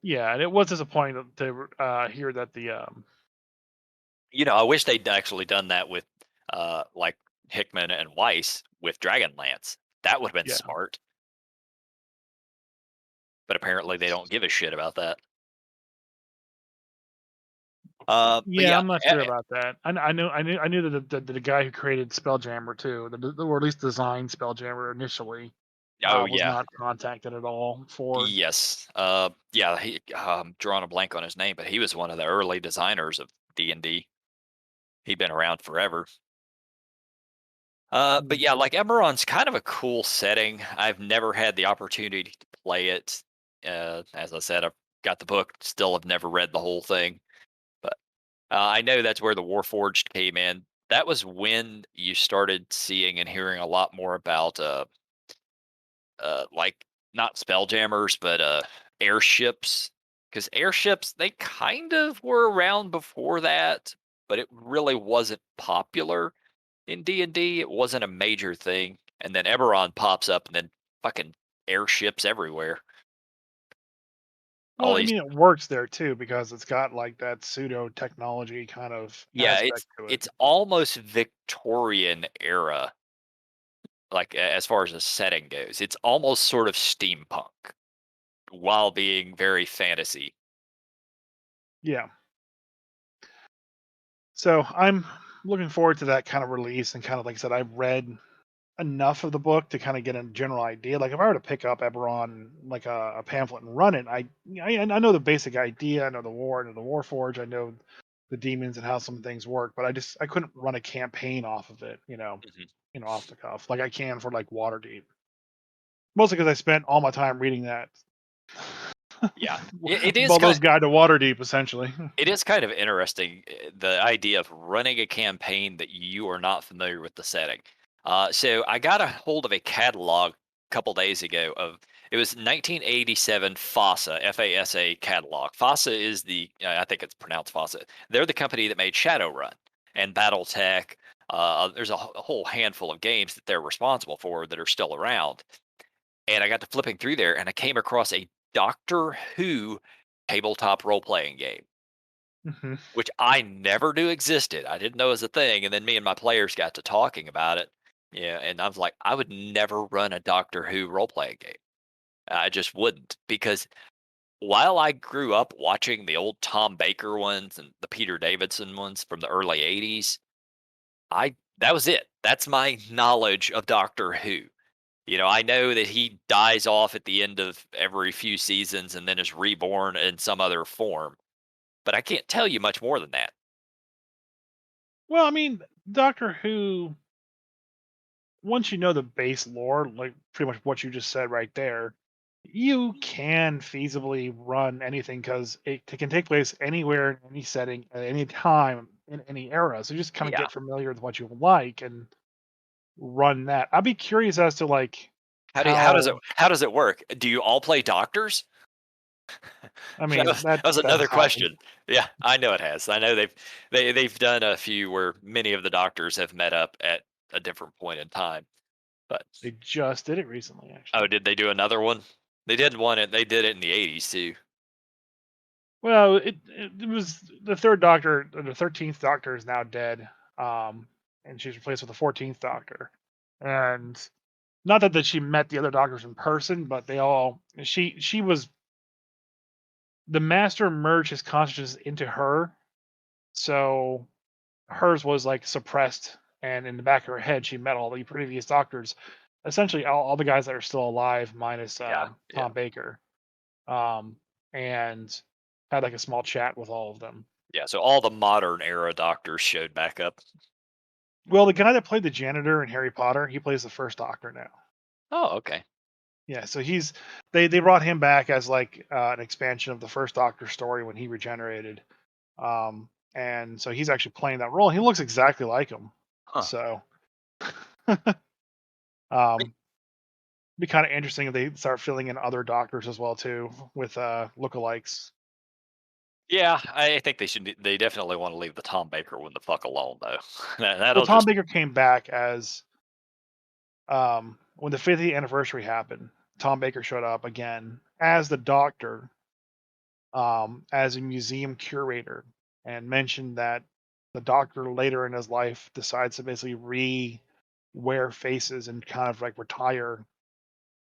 yeah, and it was disappointing to hear that I wish they'd actually done that with like Hickman and Weiss with Dragonlance. That would have been yeah. smart, but apparently they don't give a shit about that. But Yeah, yeah, I'm not sure about that. I knew that the guy who created Spelljammer too, or at least designed Spelljammer initially. Oh was yeah, not contacted at all for. yes. Yeah. Drawing a blank on his name, but he was one of the early designers of D&D. He'd been around forever. But yeah, like Eberron's kind of a cool setting. I've never had the opportunity to play it. As I said, I've got the book, still have never read the whole thing. But I know that's where the Warforged came in. That was when you started seeing and hearing a lot more about, like not spelljammers, but airships. Because airships, they kind of were around before that, but it really wasn't popular in D&D. It wasn't a major thing, and then Eberron pops up, and then fucking airships everywhere. Well, All I these, mean, it works there too because it's got like that pseudo technology kind of yeah, aspect to it. it's almost Victorian era, like as far as the setting goes. It's almost sort of steampunk while being very fantasy. Yeah. So I'm looking forward to that kind of release and kind of like I said, I've read enough of the book to kind of get a general idea. Like if I were to pick up Eberron like a pamphlet and run it, I know the basic idea. I know the war, I know the Warforge, I know the demons and how some things work, but I couldn't run a campaign off of it, Mhm. off the cuff like I can for like Waterdeep. Mostly because I spent all my time reading that. Yeah, it is Baldur's kind. Guide to Waterdeep, essentially. It is kind of interesting, the idea of running a campaign that you are not familiar with the setting. So I got a hold of a catalog a couple days ago of, it was 1987 FASA, FASA catalog. FASA is I think it's pronounced FASA. They're the company that made Shadowrun and BattleTech. There's a whole handful of games that they're responsible for that are still around. And I got to flipping through there, and I came across a Doctor Who tabletop role playing game, Hmm. which I never knew existed. I didn't know it was a thing, and then me and my players got to talking about it. Yeah, and I was like, I would never run a Doctor Who role playing game. I just wouldn't, because while I grew up watching the old Tom Baker ones and the Peter Davidson ones from the early '80s, I that was it. That's my knowledge of Doctor Who. I know that he dies off at the end of every few seasons and then is reborn in some other form, but I can't tell you much more than that. Well, I mean, Doctor Who, once you know the base lore, like pretty much what you just said right there, you can feasibly run anything because it can take place anywhere in any setting at any time in any era. So just kind of Yeah. get familiar with what you like and run that. I'd be curious as to like how. How does it work? Do you all play doctors? I That mean, was that was that has another happened. question. Yeah, I know it has. I know they've done a few where many of the doctors have met up at a different point in time. But They just did it recently, oh, actually. did they do another one? They did it in the '80s too. Well, it was the third Doctor, the 13th Doctor is now dead, and she's replaced with the 14th Doctor. And not that she met the other Doctors in person, but they all she was the Master merged his consciousness into her, so hers was like suppressed, and in the back of her head, she met all the previous Doctors, essentially all the guys that are still alive, minus Yeah, yeah, Tom Baker, um, and had like a small chat with all of them. yeah. So all the modern era doctors showed back up. Well, the guy that played the janitor in Harry Potter, he plays the first Doctor now. Oh, okay. Yeah, so they brought him back as like an expansion of the first Doctor story when he regenerated, and so he's actually playing that role. He looks exactly like him. Huh. So um, be kind of interesting if they start filling in other Doctors as well too with lookalikes. Yeah, I think they definitely want to leave the Tom Baker one the fuck alone though. Well, That'll Tom just Baker came back as when the 50th anniversary happened. Tom Baker showed up again as the Doctor, as a museum curator, and mentioned that the Doctor later in his life decides to basically wear faces and kind of like retire,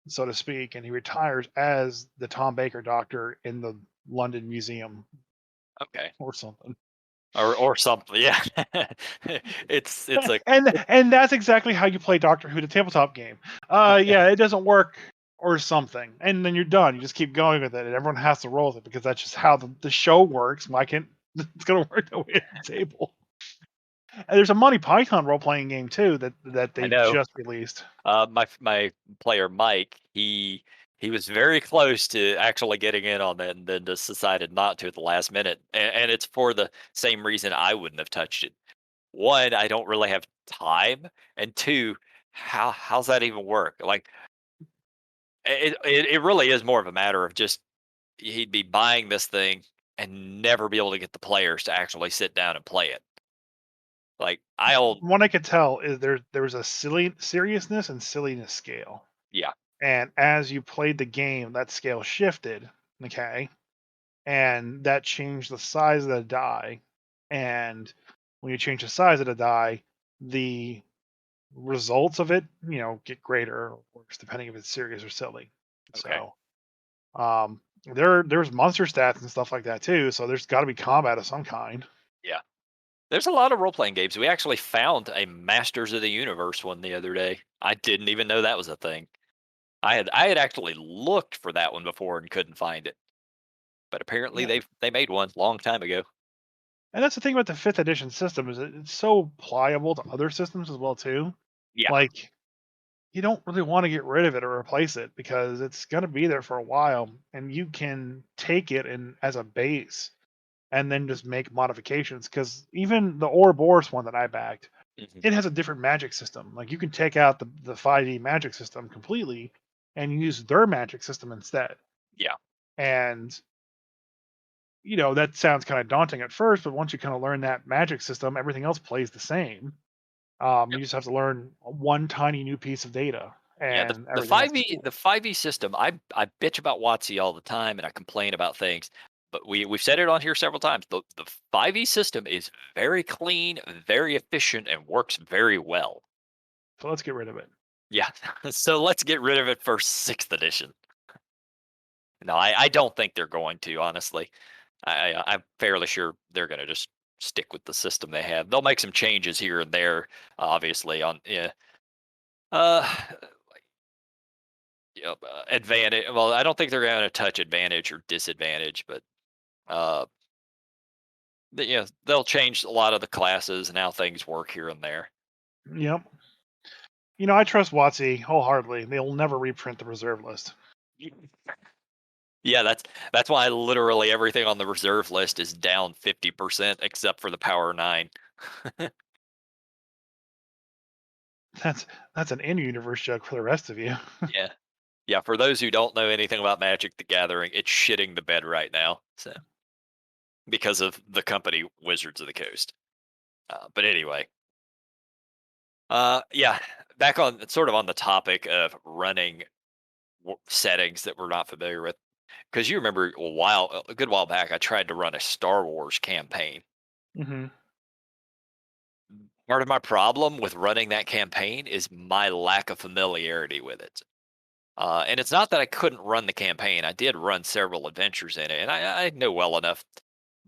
so to speak, and he retires as the Tom Baker Doctor in the London Museum okay. or something. or something. Yeah, it's a And that's exactly how you play Doctor Who, the tabletop game. Yeah, it doesn't work or something, and then you're done. You just keep going with it, and everyone has to roll with it because that's just how the show works. Why can't it's gonna work that way at the table? And there's a Monty Python role playing game too that I they know. just released. My player Mike, he was very close to actually getting in on that, and then just decided not to at the last minute. And it's for the same reason I wouldn't have touched it. One, I don't really have time, and two, how's that even work? Like it really is more of a matter of just he'd be buying this thing and never be able to get the players to actually sit down and play it. Like I'll One I could tell is there was a seriousness and silliness scale, yeah, and as you played the game, that scale shifted. Okay, and that changed the size of the die. And when you change the size of the die, the results of it, get greater or worse depending if it's serious or silly. okay, So, there's monster stats and stuff like that too. So there's got to be combat of some kind. yeah. There's a lot of role playing games. We actually found a Masters of the Universe one the other day. I didn't even know that was a thing. I had actually looked for that one before and couldn't find it. But apparently Yeah, they made one long time ago. and that's the thing about the fifth edition system is it's so pliable to other systems as well too. Yeah. Like you don't really want to get rid of it or replace it because it's going to be there for a while, and you can take it and as a base and then just make modifications. Because even the Ouroboros one that I backed, Mhm. it has a different magic system. Like you can take out the 5e magic system completely and use their magic system instead. Yeah. And that sounds kind of daunting at first, but once you kind of learn that magic system, everything else plays the same. Yep. You just have to learn one tiny new piece of data, Yeah, and the everything else is 5e cool. the 5e system, I bitch about WotC all the time and I complain about things, but we've said it on here several times. The 5e system is very clean, very efficient, and works very well. So let's get rid of it. Yeah. So let's get rid of it for 6th edition. No, I don't think they're going to, honestly. I'm fairly sure they're gonna just stick with the system they have. They'll make some changes here and there, obviously on yeah. Uh Yep, advantage. Well, I don't think they're gonna touch advantage or disadvantage, but uh yeah, they'll change a lot of the classes and how things work here and there. Yep. I trust WotC wholeheartedly. They'll never reprint the reserve list. Yeah, that's why literally everything on the reserve list is down 50% except for the Power 9. That's that's an in-universe joke for the rest of you. Yeah. Yeah, for those who don't know anything about Magic the Gathering, it's shitting the bed right now. So because of the company Wizards of the Coast. But anyway, yeah, back on sort of on the topic of running settings that we're not familiar with. Because you remember a good while back, I tried to run a Star Wars campaign. Hmm. Part of my problem with running that campaign is my lack of familiarity with it. And it's not that I couldn't run the campaign. I did run several adventures in it, and I know well enough.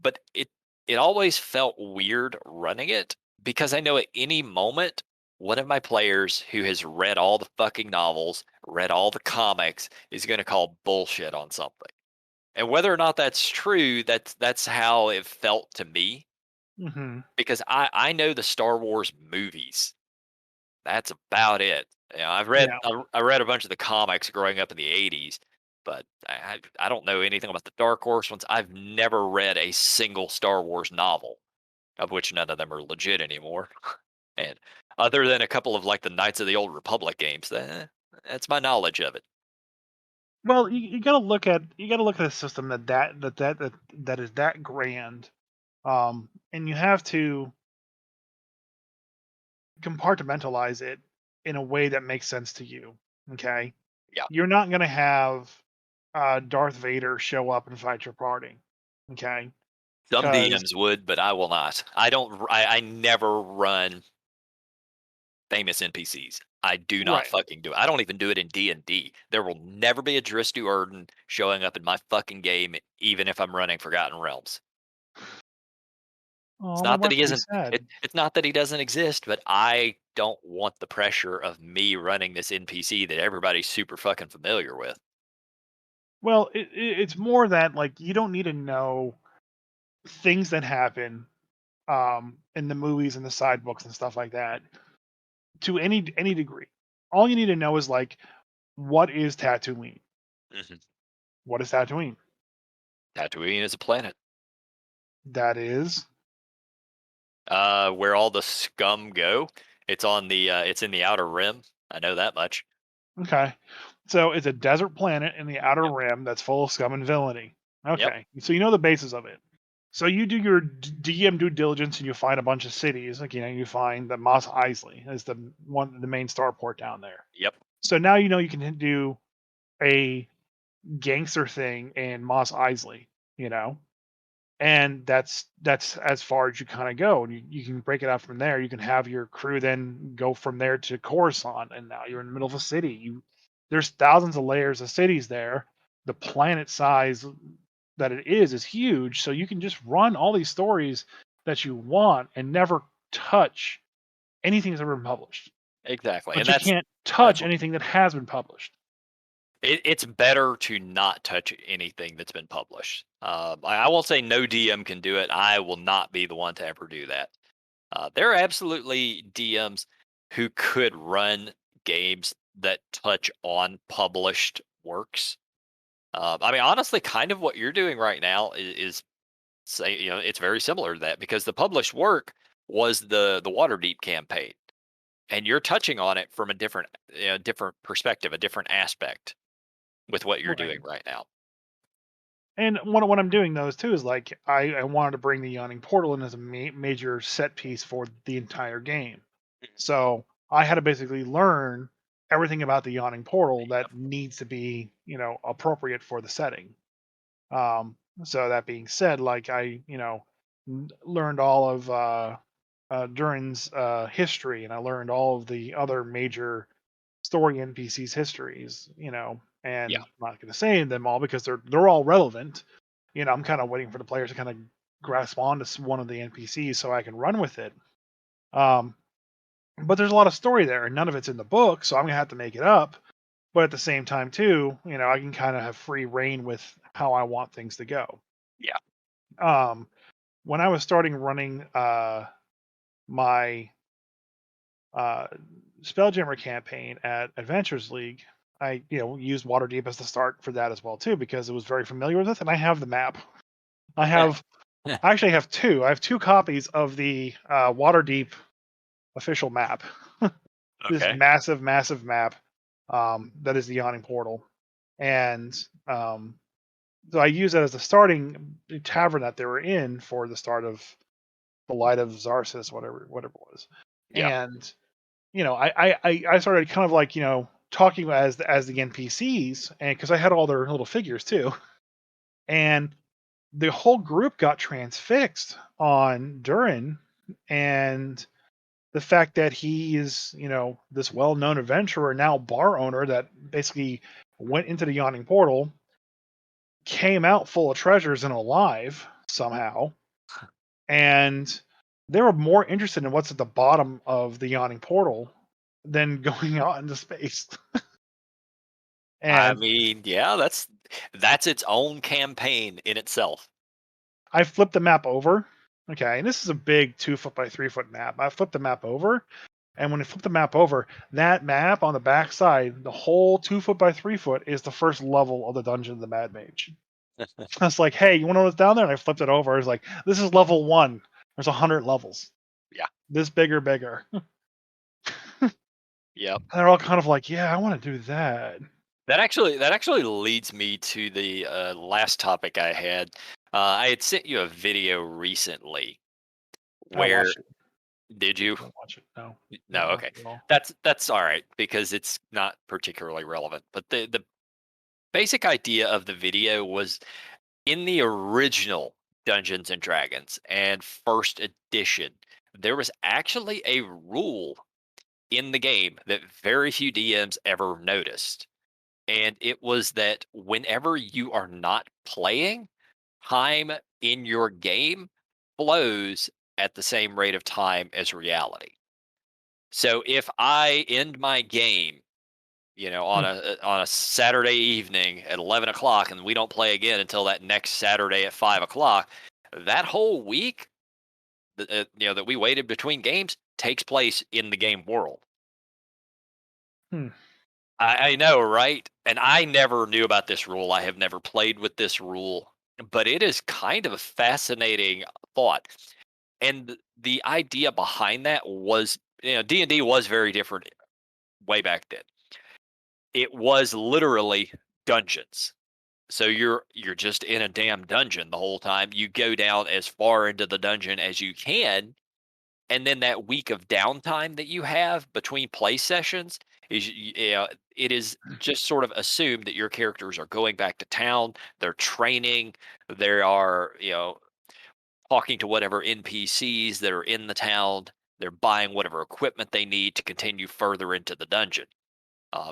But it always felt weird running it because I know at any moment one of my players who has read all the fucking novels, read all the comics, is going to call bullshit on something. And whether or not that's true, that's how it felt to me Hmm. because I know the Star Wars movies. That's about it. Yeah. I read a bunch of the comics growing up in the '80s, but I don't know anything about the Dark Horse ones. I've never read a single Star Wars novel, of which none of them are legit anymore. And other than a couple of like the Knights of the Old Republic games, that's my knowledge of it. Well, you gotta look at a system that is that grand, and you have to compartmentalize it in a way that makes sense to you. Okay, Yeah. you're not gonna have Darth Vader show up and fight your party. Okay, Some because DMs would, but I will not. I don't. I never run famous NPCs. I do not right. fucking do it. I don't even do it in D&D. There will never be a Dristu Urden showing up in my fucking game, even if I'm running Forgotten Realms. It's Oh, my not that wife he would be isn't sad. it's not that he doesn't exist, but I don't want the pressure of me running this NPC that everybody's super fucking familiar with. Well, it's more that like you don't need to know things that happen in the movies and the side books and stuff like that to any degree. All you need to know is like what is Tatooine? Mhm. What is Tatooine? Tatooine is a planet, That is where all the scum go. It's in the Outer Rim. I know that much. okay. So it's a desert planet in the outer Yep, rim that's full of scum and villainy. yep, Okay, so you know the basis of it. So you do your DM due diligence and you find a bunch of cities. Like you find that Mos Eisley is the main starport down there. yep, So now you know you can do a gangster thing in Mos Eisley. You know, and that's as far as you kind of go. And you can break it out from there. You can have your crew then go from there to Coruscant, and now you're in the middle of a city. There's thousands of layers of cities there. The planet size that it is huge, so you can just run all these stories that you want and never touch anything that's ever been published. exactly. But And you that's can't that's touch anything that has been published. it's better to not touch anything that's been published. I won't say no DM can do it. I will not be the one to ever do that. There are absolutely DMs who could run games that touch on published works. I mean, honestly, kind of what you're doing right now is say, it's very similar to that because the published work was the Waterdeep campaign, and you're touching on it from a different perspective, a different aspect with what you're Right. doing right now. And what I'm doing those too is like I wanted to bring the yawning portal in as a major set piece for the entire game. So I had to basically learn everything about the yawning portal that needs to be appropriate for the setting. So that being said, like I learned all of Durin's history, and I learned all of the other major story NPCs' histories, and Yeah, I'm not going to say them all because they're all relevant. I'm kind of waiting for the players to kind of grasp onto one of the NPCs so I can run with it. Um, but there's a lot of story there, and none of it's in the book, so I'm gonna have to make it up. But at the same time, too, I can kind of have free reign with how I want things to go. yeah, Um, when I was starting running my uh, Spelljammer campaign at Adventures League, I used Waterdeep as the start for that as well too because it was very familiar with it, and I have the map. I have I actually have two. I have two copies of the Waterdeep official map. This okay, massive, massive map that is the Yawning Portal, and so I use that as the starting tavern that they were in for the start of the Light of Zarsis, whatever it was, yeah, and I started kind of like talking as the NPCs, and because I had all their little figures too, and the whole group got transfixed on Durin, and the fact that he is this well-known adventurer, now bar owner, that basically went into the Yawning Portal, came out full of treasures and alive somehow, and they were more interested in what's at the bottom of the Yawning Portal than going out into space. I And mean, yeah, that's its own campaign in itself. I flipped the map over. Okay, and this is a big 2 foot by 3 foot map. I flipped the map over, and when I flipped the map over, that map on the back side, the whole 2 foot by 3 foot, is the first level of the Dungeon of the Mad Mage. I was like, "Hey, you want to know what's down there?" And I flipped it over. I was like, "This is level one. There's 100 levels. Yeah, This bigger, bigger." yep. And they're all kind of like, "Yeah, I want to do that." That actually leads me to the last topic I had. I had sent you a video recently I where watched it. did you? Don't watch it. No, No, not okay. at all. That's all right because it's not particularly relevant. But the basic idea of the video was in the original Dungeons and Dragons and first edition, there was actually a rule in the game that very few DMs ever noticed. And it was that whenever you are not playing, time in your game flows at the same rate of time as reality. So if I end my game, Hmm. on a Saturday evening at 11 o'clock, and we don't play again until that next Saturday at 5 o'clock, that whole week, that we waited between games takes place in the game world. Hmm. I know, right? And I never knew about this rule. I have never played with this rule, but it is kind of a fascinating thought. And the idea behind that was, D&D was very different way back then. It was literally dungeons. So you're just in a damn dungeon the whole time. You go down as far into the dungeon as you can, and then that week of downtime that you have between play sessions is it is just sort of assumed that your characters are going back to town, they're training, they are, talking to whatever NPCs that are in the town, they're buying whatever equipment they need to continue further into the dungeon.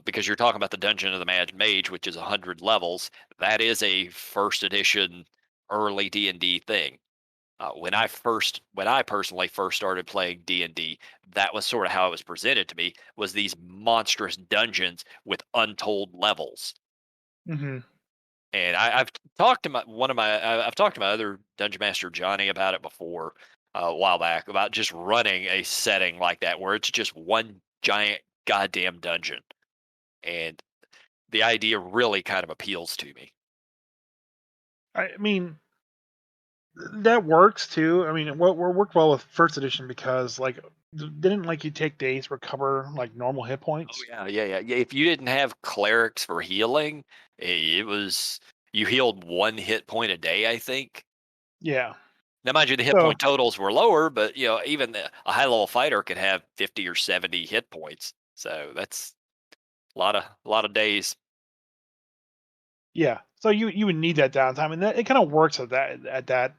Because you're talking about the Dungeon of the Mad Mage, which is 100 levels. That is a first edition early D&D thing. When I personally first started playing D&D, that was sort of how it was presented to me, was these monstrous dungeons with untold levels. Hmm. And I've talked to I've talked to my other dungeon master Johnny about it before, a while back, about just running a setting like that where it's just one giant goddamn dungeon. And the idea really kind of appeals to me. I mean, that works too. I mean, what worked well with first edition because like didn't like you take days to recover like normal hit Oh points. yeah, yeah, yeah, yeah. If you didn't have clerics for healing, it was you healed 1 hit point a day, I think. Yeah. Now, mind you, the hit So point totals were lower, but even a high level fighter could have 50 or 70 hit points. So that's a lot of days. yeah. So you would need that downtime, and that it kind of works at that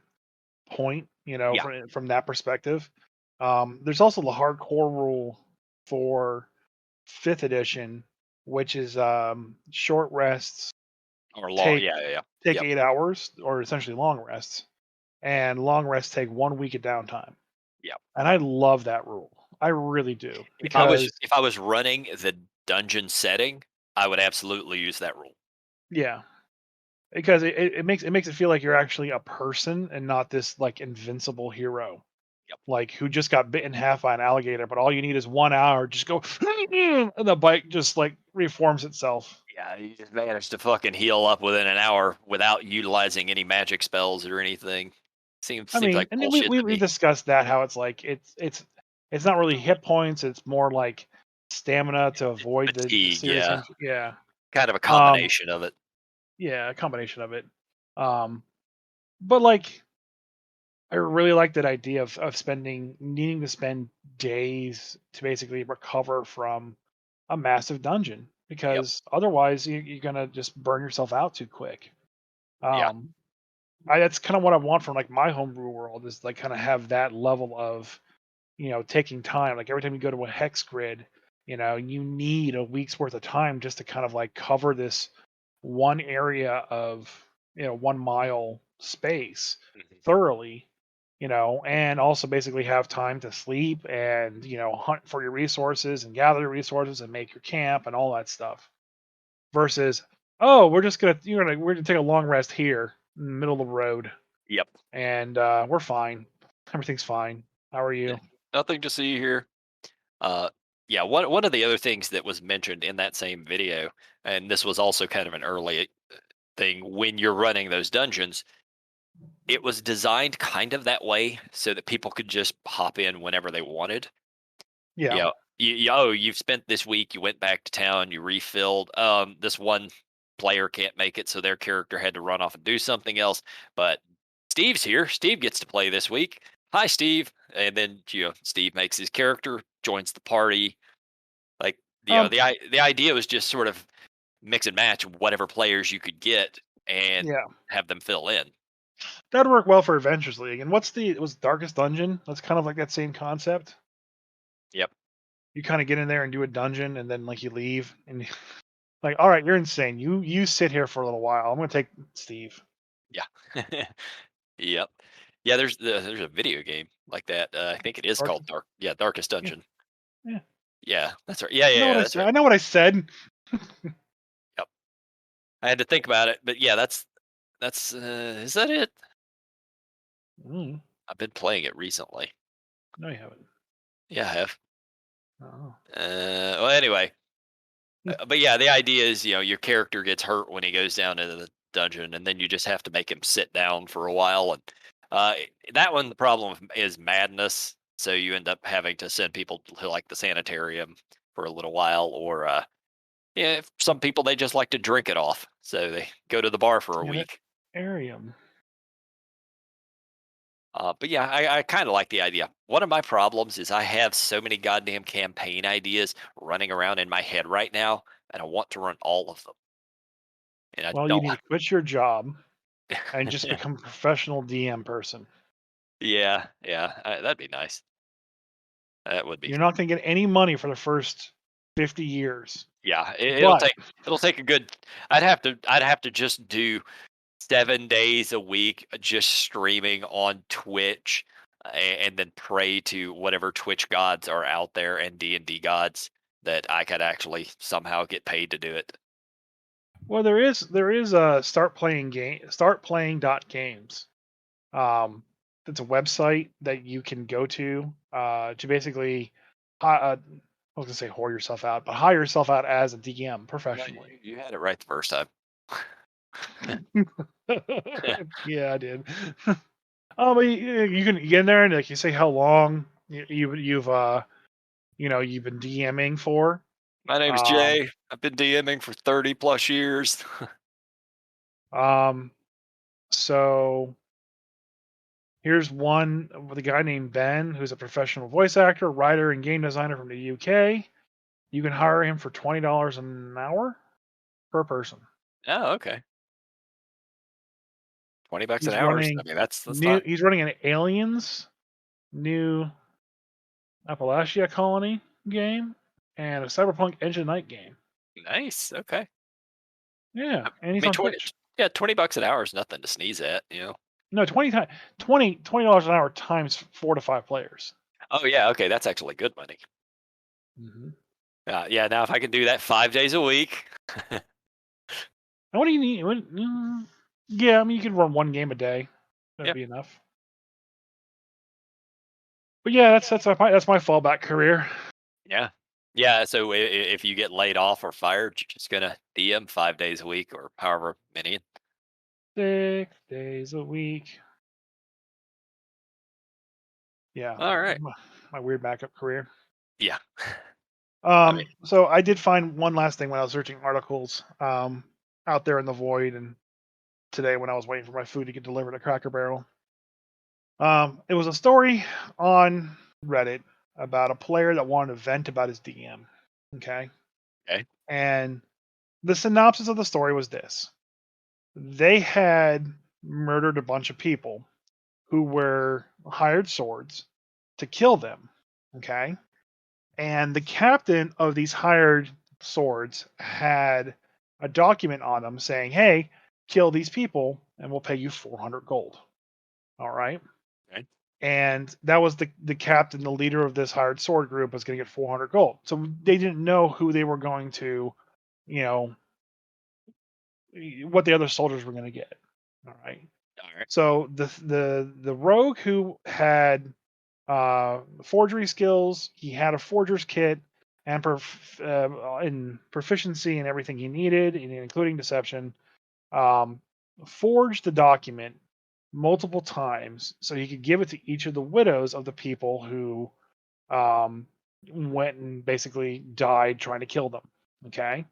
point. Yeah, From that perspective. There's also the hardcore rule for fifth edition, which is short rests or long. take Yeah, yeah, yeah. take Yep, 8 hours, or essentially long rests, and long rests take 1 week of downtime. yep. And I love that rule. I really do If I was because if I was running the dungeon setting, I would absolutely use that rule. yeah, because it makes it feel like you're actually a person and not this like invincible hero Yep. like who just got bit in half by an alligator, but all you need is 1 hour. Just go, and the bite just like reforms itself. Yeah, you just managed to fucking heal up within an hour without utilizing any magic spells or anything. Seems I seems mean, like and then we bullshit we to we me. discussed that how it's like it's not really hit points. It's more like stamina to It's avoid the fatigue, serious yeah. injury. Yeah. Kind of a Um. combination of it. Yeah. A combination of it. Um. But like, I really like that idea of needing to spend days to basically recover from a massive dungeon Yep. because otherwise you're gonna just burn yourself out too quick. Yeah. Um, that's kind of what I want from like my homebrew world is like kind of have that level of taking time. Like every time you go to a hex grid, you need a week's worth of time just to kind of like cover this one area of 1 mile space Mhm. thoroughly. And also basically have time to sleep and hunt for your resources and gather your resources and make your camp and all that stuff versus, oh, we're gonna take a long rest here in the middle of the road Yep. and we're fine. Everything's fine. How are Yeah. you? Nothing to see here. Uh, yeah. One of the other things that was mentioned in that same video, and this was also kind of an early thing when you're running those dungeons, it was designed kind of that way so that people could just hop in whenever they wanted. Yeah. Oh, you've spent this week, you went back to town, you refilled. This one player can't make it, so their character had to run off and do something else. But Steve's here. Steve gets to play this week. Hi, Steve. And then Steve makes his character, joins the party. Like Um. the idea was just sort of mix and match whatever players you could get and Yeah. have them fill in. That'd work well for Adventures League. And it was Darkest Dungeon? That's kind of like that same concept. Yep. You kind of get in there and do a dungeon, and then like you leave, and like, all right, you're insane. You sit here for a little while. I'm gonna take Steve. Yeah. Yep. Yeah. There's a video game. like that. I think it is called Darkest. Dark. Yeah, Darkest Yeah, Dungeon. yeah. Yeah, that's right. Yeah, I know yeah, what yeah, I that's said. right. I know what I said. Yep. I had to think about it, but yeah, that's is that it? Mm, I've been playing it recently. no, you haven't. Yeah, I have. Oh. Well, anyway, but yeah, the idea is, your character gets hurt when he goes down into the dungeon, and then you just have to make him sit down for a while. And uh, that one, the problem is madness. So you end up having to send people to like the sanitarium for a little while, or yeah, some people they just like to drink it off, so they go to the bar for a week. Sanitarium. But yeah, I kind of like the idea. One of my problems is I have so many goddamn campaign ideas running around in my head right now, and I want to run all of them, and I Well, you don't. need to quit your job and just become a professional DM person. Yeah, yeah, that'd be nice. That would be. You're not going to get any money for the first 50 years. Yeah, But it'll take a good. I'd have to just do 7 days a week, just streaming on Twitch, and then pray to whatever Twitch gods are out there and D&D gods that I could actually somehow get paid to do it. well, there is a start playing dot games. It's a website that you can go to basically I was gonna say whore yourself out, but hire yourself out as a DM No, professionally. you had it right the first time. Yeah, I did. But you can get in there and like you say how long you've been DMing for. My name's Um, Jay. I've been DMing for 30 plus years. um, so here's one with a guy named Ben, who's a professional voice actor, writer, and game designer from the UK. You can hire him for $20 an hour per person. Oh, okay. 20 bucks an He's hour. running I mean, that's not he's running an Aliens new Appalachia Colony game and a Cyberpunk Edge of Night game. nice. Okay. Yeah, I and he's mean, on 20, Twitch. yeah, 20 bucks an hour is nothing to sneeze at. No, 20 dollars an hour times 4 to 5 players. Oh, yeah. Okay. That's actually good money. Mm-hmm. Yeah. Now, if I can do that 5 days a week, And what do you need? Yeah, I mean you could run one game a day. That'd yeah. be enough. But yeah, that's my fallback career. Yeah. Yeah. So if you get laid off or fired, you're just going to DM 5 days a week or however many. 6 days a week. Yeah, All right. my weird backup career. Yeah. I mean, So I did find one last thing when I was searching articles out there in the void, and today when I was waiting for my food to get delivered at Cracker Barrel. It was a story on Reddit about a player that wanted to vent about his DM. Okay, okay. and the synopsis of the story was this: they had murdered a bunch of people who were hired swords to kill them. Okay, and the captain of these hired swords had a document on them saying, "Hey, kill these people, and we'll pay you 400 gold." All right, Okay. and that was the captain, the leader of this hired sword group, was going to get 400 gold. So they didn't know who they were going to, you know, what the other soldiers were going to get. All right. All right. So the rogue who had forgery skills. He had a forger's kit and in proficiency and everything he needed, including deception. Um, Forged the document multiple times so he could give it to each of the widows of the people who um, went and basically died trying to kill them. Okay.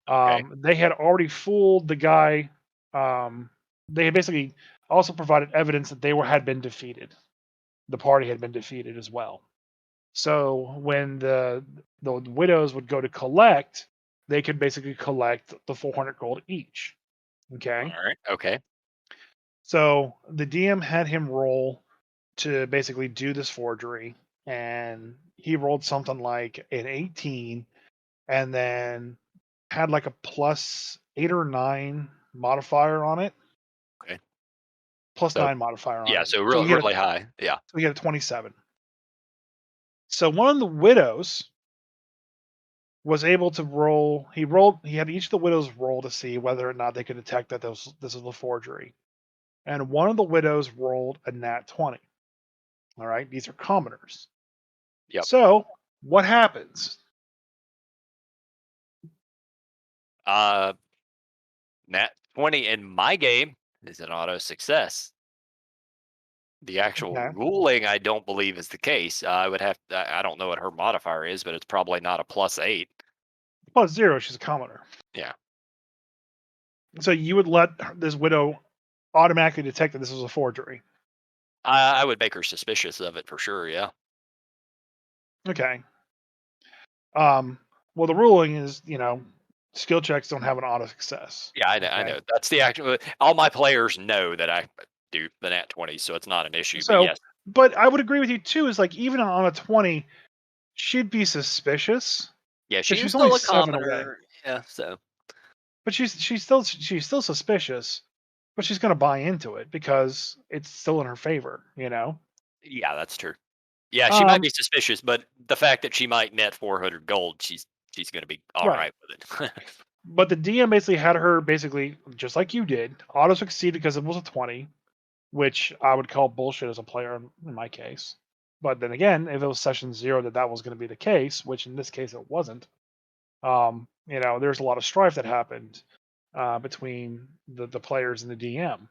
Okay. They had already fooled the guy. They had basically also provided evidence that had been defeated. The party had been defeated as well. So when the widows would go to collect, they could basically collect the 400 gold each. All Okay. right. Okay. So the DM had him roll to basically do this forgery, and he rolled something like an 18, and then had like a plus 8 or 9 modifier on it. Okay. plus So 9 modifier on yeah, it. so So really really high. Yeah. he had a 27. So one of the widows was able to roll. He had each of the widows roll to see whether or not they could detect that this is a forgery. And one of the widows rolled a nat 20. All right, these are commoners. Yep. So what happens? Uh, Nat 20 in my game is an auto success. The actual Okay, ruling, I don't believe is the case. I would have. I don't know what her modifier is, but it's probably not a +8. plus 0, she's a commoner. Yeah, So you would let this widow automatically detect that this was a forgery. I would make her suspicious of it for sure. Yeah. Okay. Um. Well, the ruling is, skill checks don't have an auto success. Yeah, I know. I Okay. know. That's the actual. All my players know that I do the Nat 20, so it's not an issue. But So, yes, but I would agree with you too. Is like even on a 20, she'd be suspicious yeah, because she is she's only still a 7 away. commoner. Yeah, so But she's still suspicious, but she's going to buy into it because it's still in her favor. yeah, that's true. Yeah, she might Um. be suspicious, but the fact that she might net 400 gold, she's going to be all Right. right with it. But the DM basically had her just like you did auto succeed because it was a 20, which I would call bullshit as a player in my case. But then again, if it was session 0 that was going to be the case, which in this case it wasn't, there's a lot of strife that happened between the players and the DM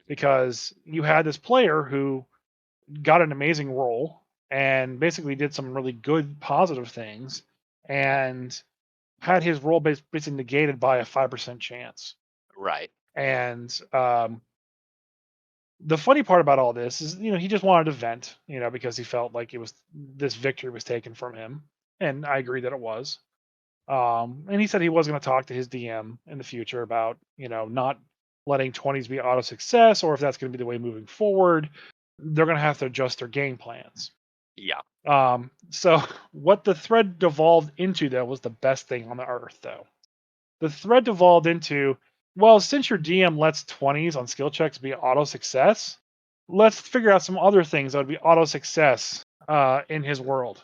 because you had this player who got an amazing role and basically did some really good positive things and had his role basically negated by a 5% chance. Right. And the funny part about all this is, he just wanted to vent, because he felt like it was this victory was taken from him. And I agree that it was. And he said he was going to talk to his DM in the future about, not letting 20s be auto success or if that's going to be the way moving forward. They're going to have to adjust their game plans. Yeah. So what the thread devolved into, though, was the best thing on the earth, though. The thread devolved into, well, since your DM lets 20s on skill checks be auto success, let's figure out some other things that would be auto success in his world.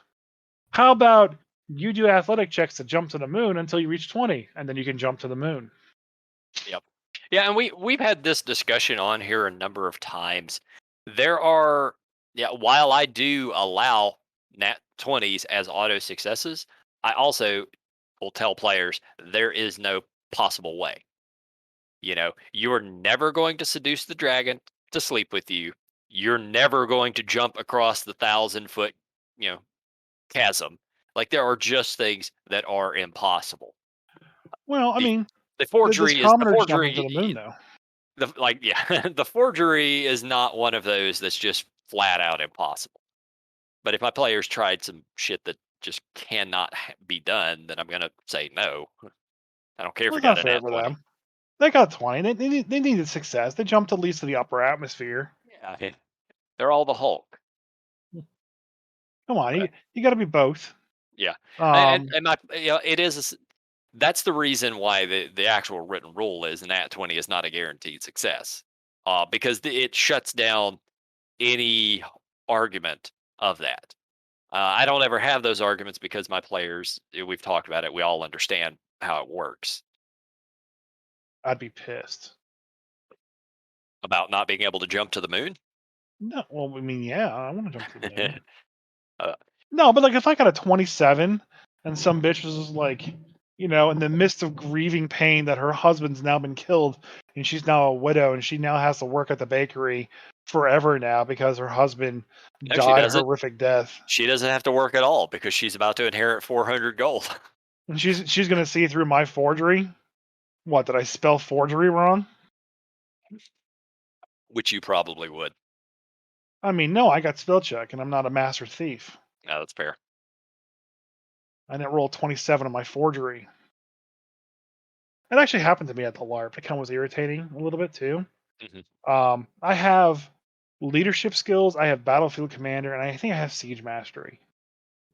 How about you do athletic checks to jump to the moon until you reach 20, and then you can jump to the moon? Yep. Yeah, and we've had this discussion on here a number of times. There are yeah, while I do allow nat 20s as auto successes, I also will tell players there is no possible way. You're never going to seduce the dragon to sleep with you. You're never going to jump across the 1,000-foot, you know, chasm. Like there are just things that are impossible. Well, I The mean, the this forgery is the commoner's jumping to forgery the moon, though. yeah, the forgery is not one of those that's just flat out impossible. But if my players tried some shit that just cannot be done, then I'm gonna say no. I don't care if Well, you it's got not an fair at for 20. them. They got 20. They needed success. They jumped at least to the upper atmosphere. Yeah, they're all the Hulk. Come on, But you got to be both. yeah, Um, and my it is that's the reason why the actual written rule is an at 20 is not a guaranteed success, because it shuts down any argument of that. I don't ever have those arguments because my players, we've talked about it. We all understand how it works I'd be pissed. about not being able to jump to the moon. No, well, I mean, yeah, I want to jump to the moon. uh, No, but like if I got a 27 and some bitch was like, in the midst of grieving pain that her husband's now been killed and she's now a widow and she now has to work at the bakery forever now because her husband no, she died a doesn't. horrific death. She doesn't have to work at all because she's about to inherit 400 gold, And she's going to see through my forgery. What, did I spell forgery wrong? which you probably would. I mean, no, I got spell check and I'm not a master thief. No, that's fair. I didn't roll 27 on my forgery. It actually happened to me at the LARP. It kind of was irritating a little bit too. Hmm. I have leadership skills, I have battlefield commander, and I think I have siege mastery.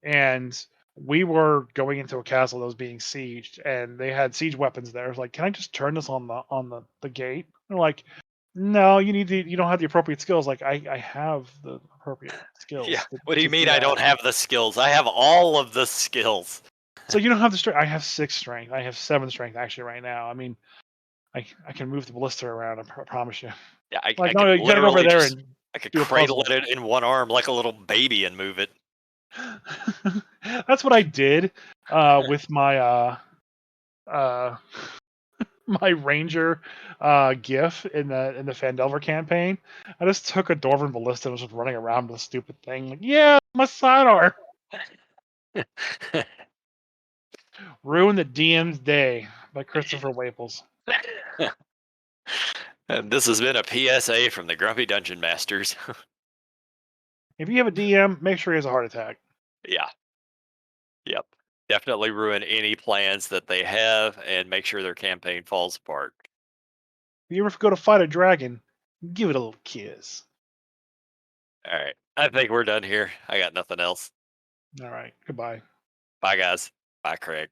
And we were going into a castle that was being sieged, and they had siege weapons there. I was like, "Can I just turn this on the gate?" They're like, No, you don't have the appropriate skills. Like I have the appropriate Yeah. skills What do you to mean I that. don't have the skills? I have all of the skills. So you don't have the strength. I have 6 strength. I have 7 strength actually right now. I mean, I can move the ballista around. I promise you. Yeah, Like, I no, could you gotta go over literally there just and I could do a cradle puzzle. it in one arm like a little baby and move it. That's what I did with my uh my ranger gif in the Fandelver campaign. I just took a dwarven ballista and was just running around with a stupid thing. Like, yeah, my sidearm. Ruin the DM's Day by Christopher Waples. And this has been a PSA from the Grumpy Dungeon Masters. If you have a DM, make sure he has a heart attack. Yeah. Yep. Definitely ruin any plans that they have and make sure their campaign falls apart. If you ever go to fight a dragon, give it a little kiss. All right. I think we're done here. I got nothing else. All right, goodbye. Bye, guys. Bye, Craig.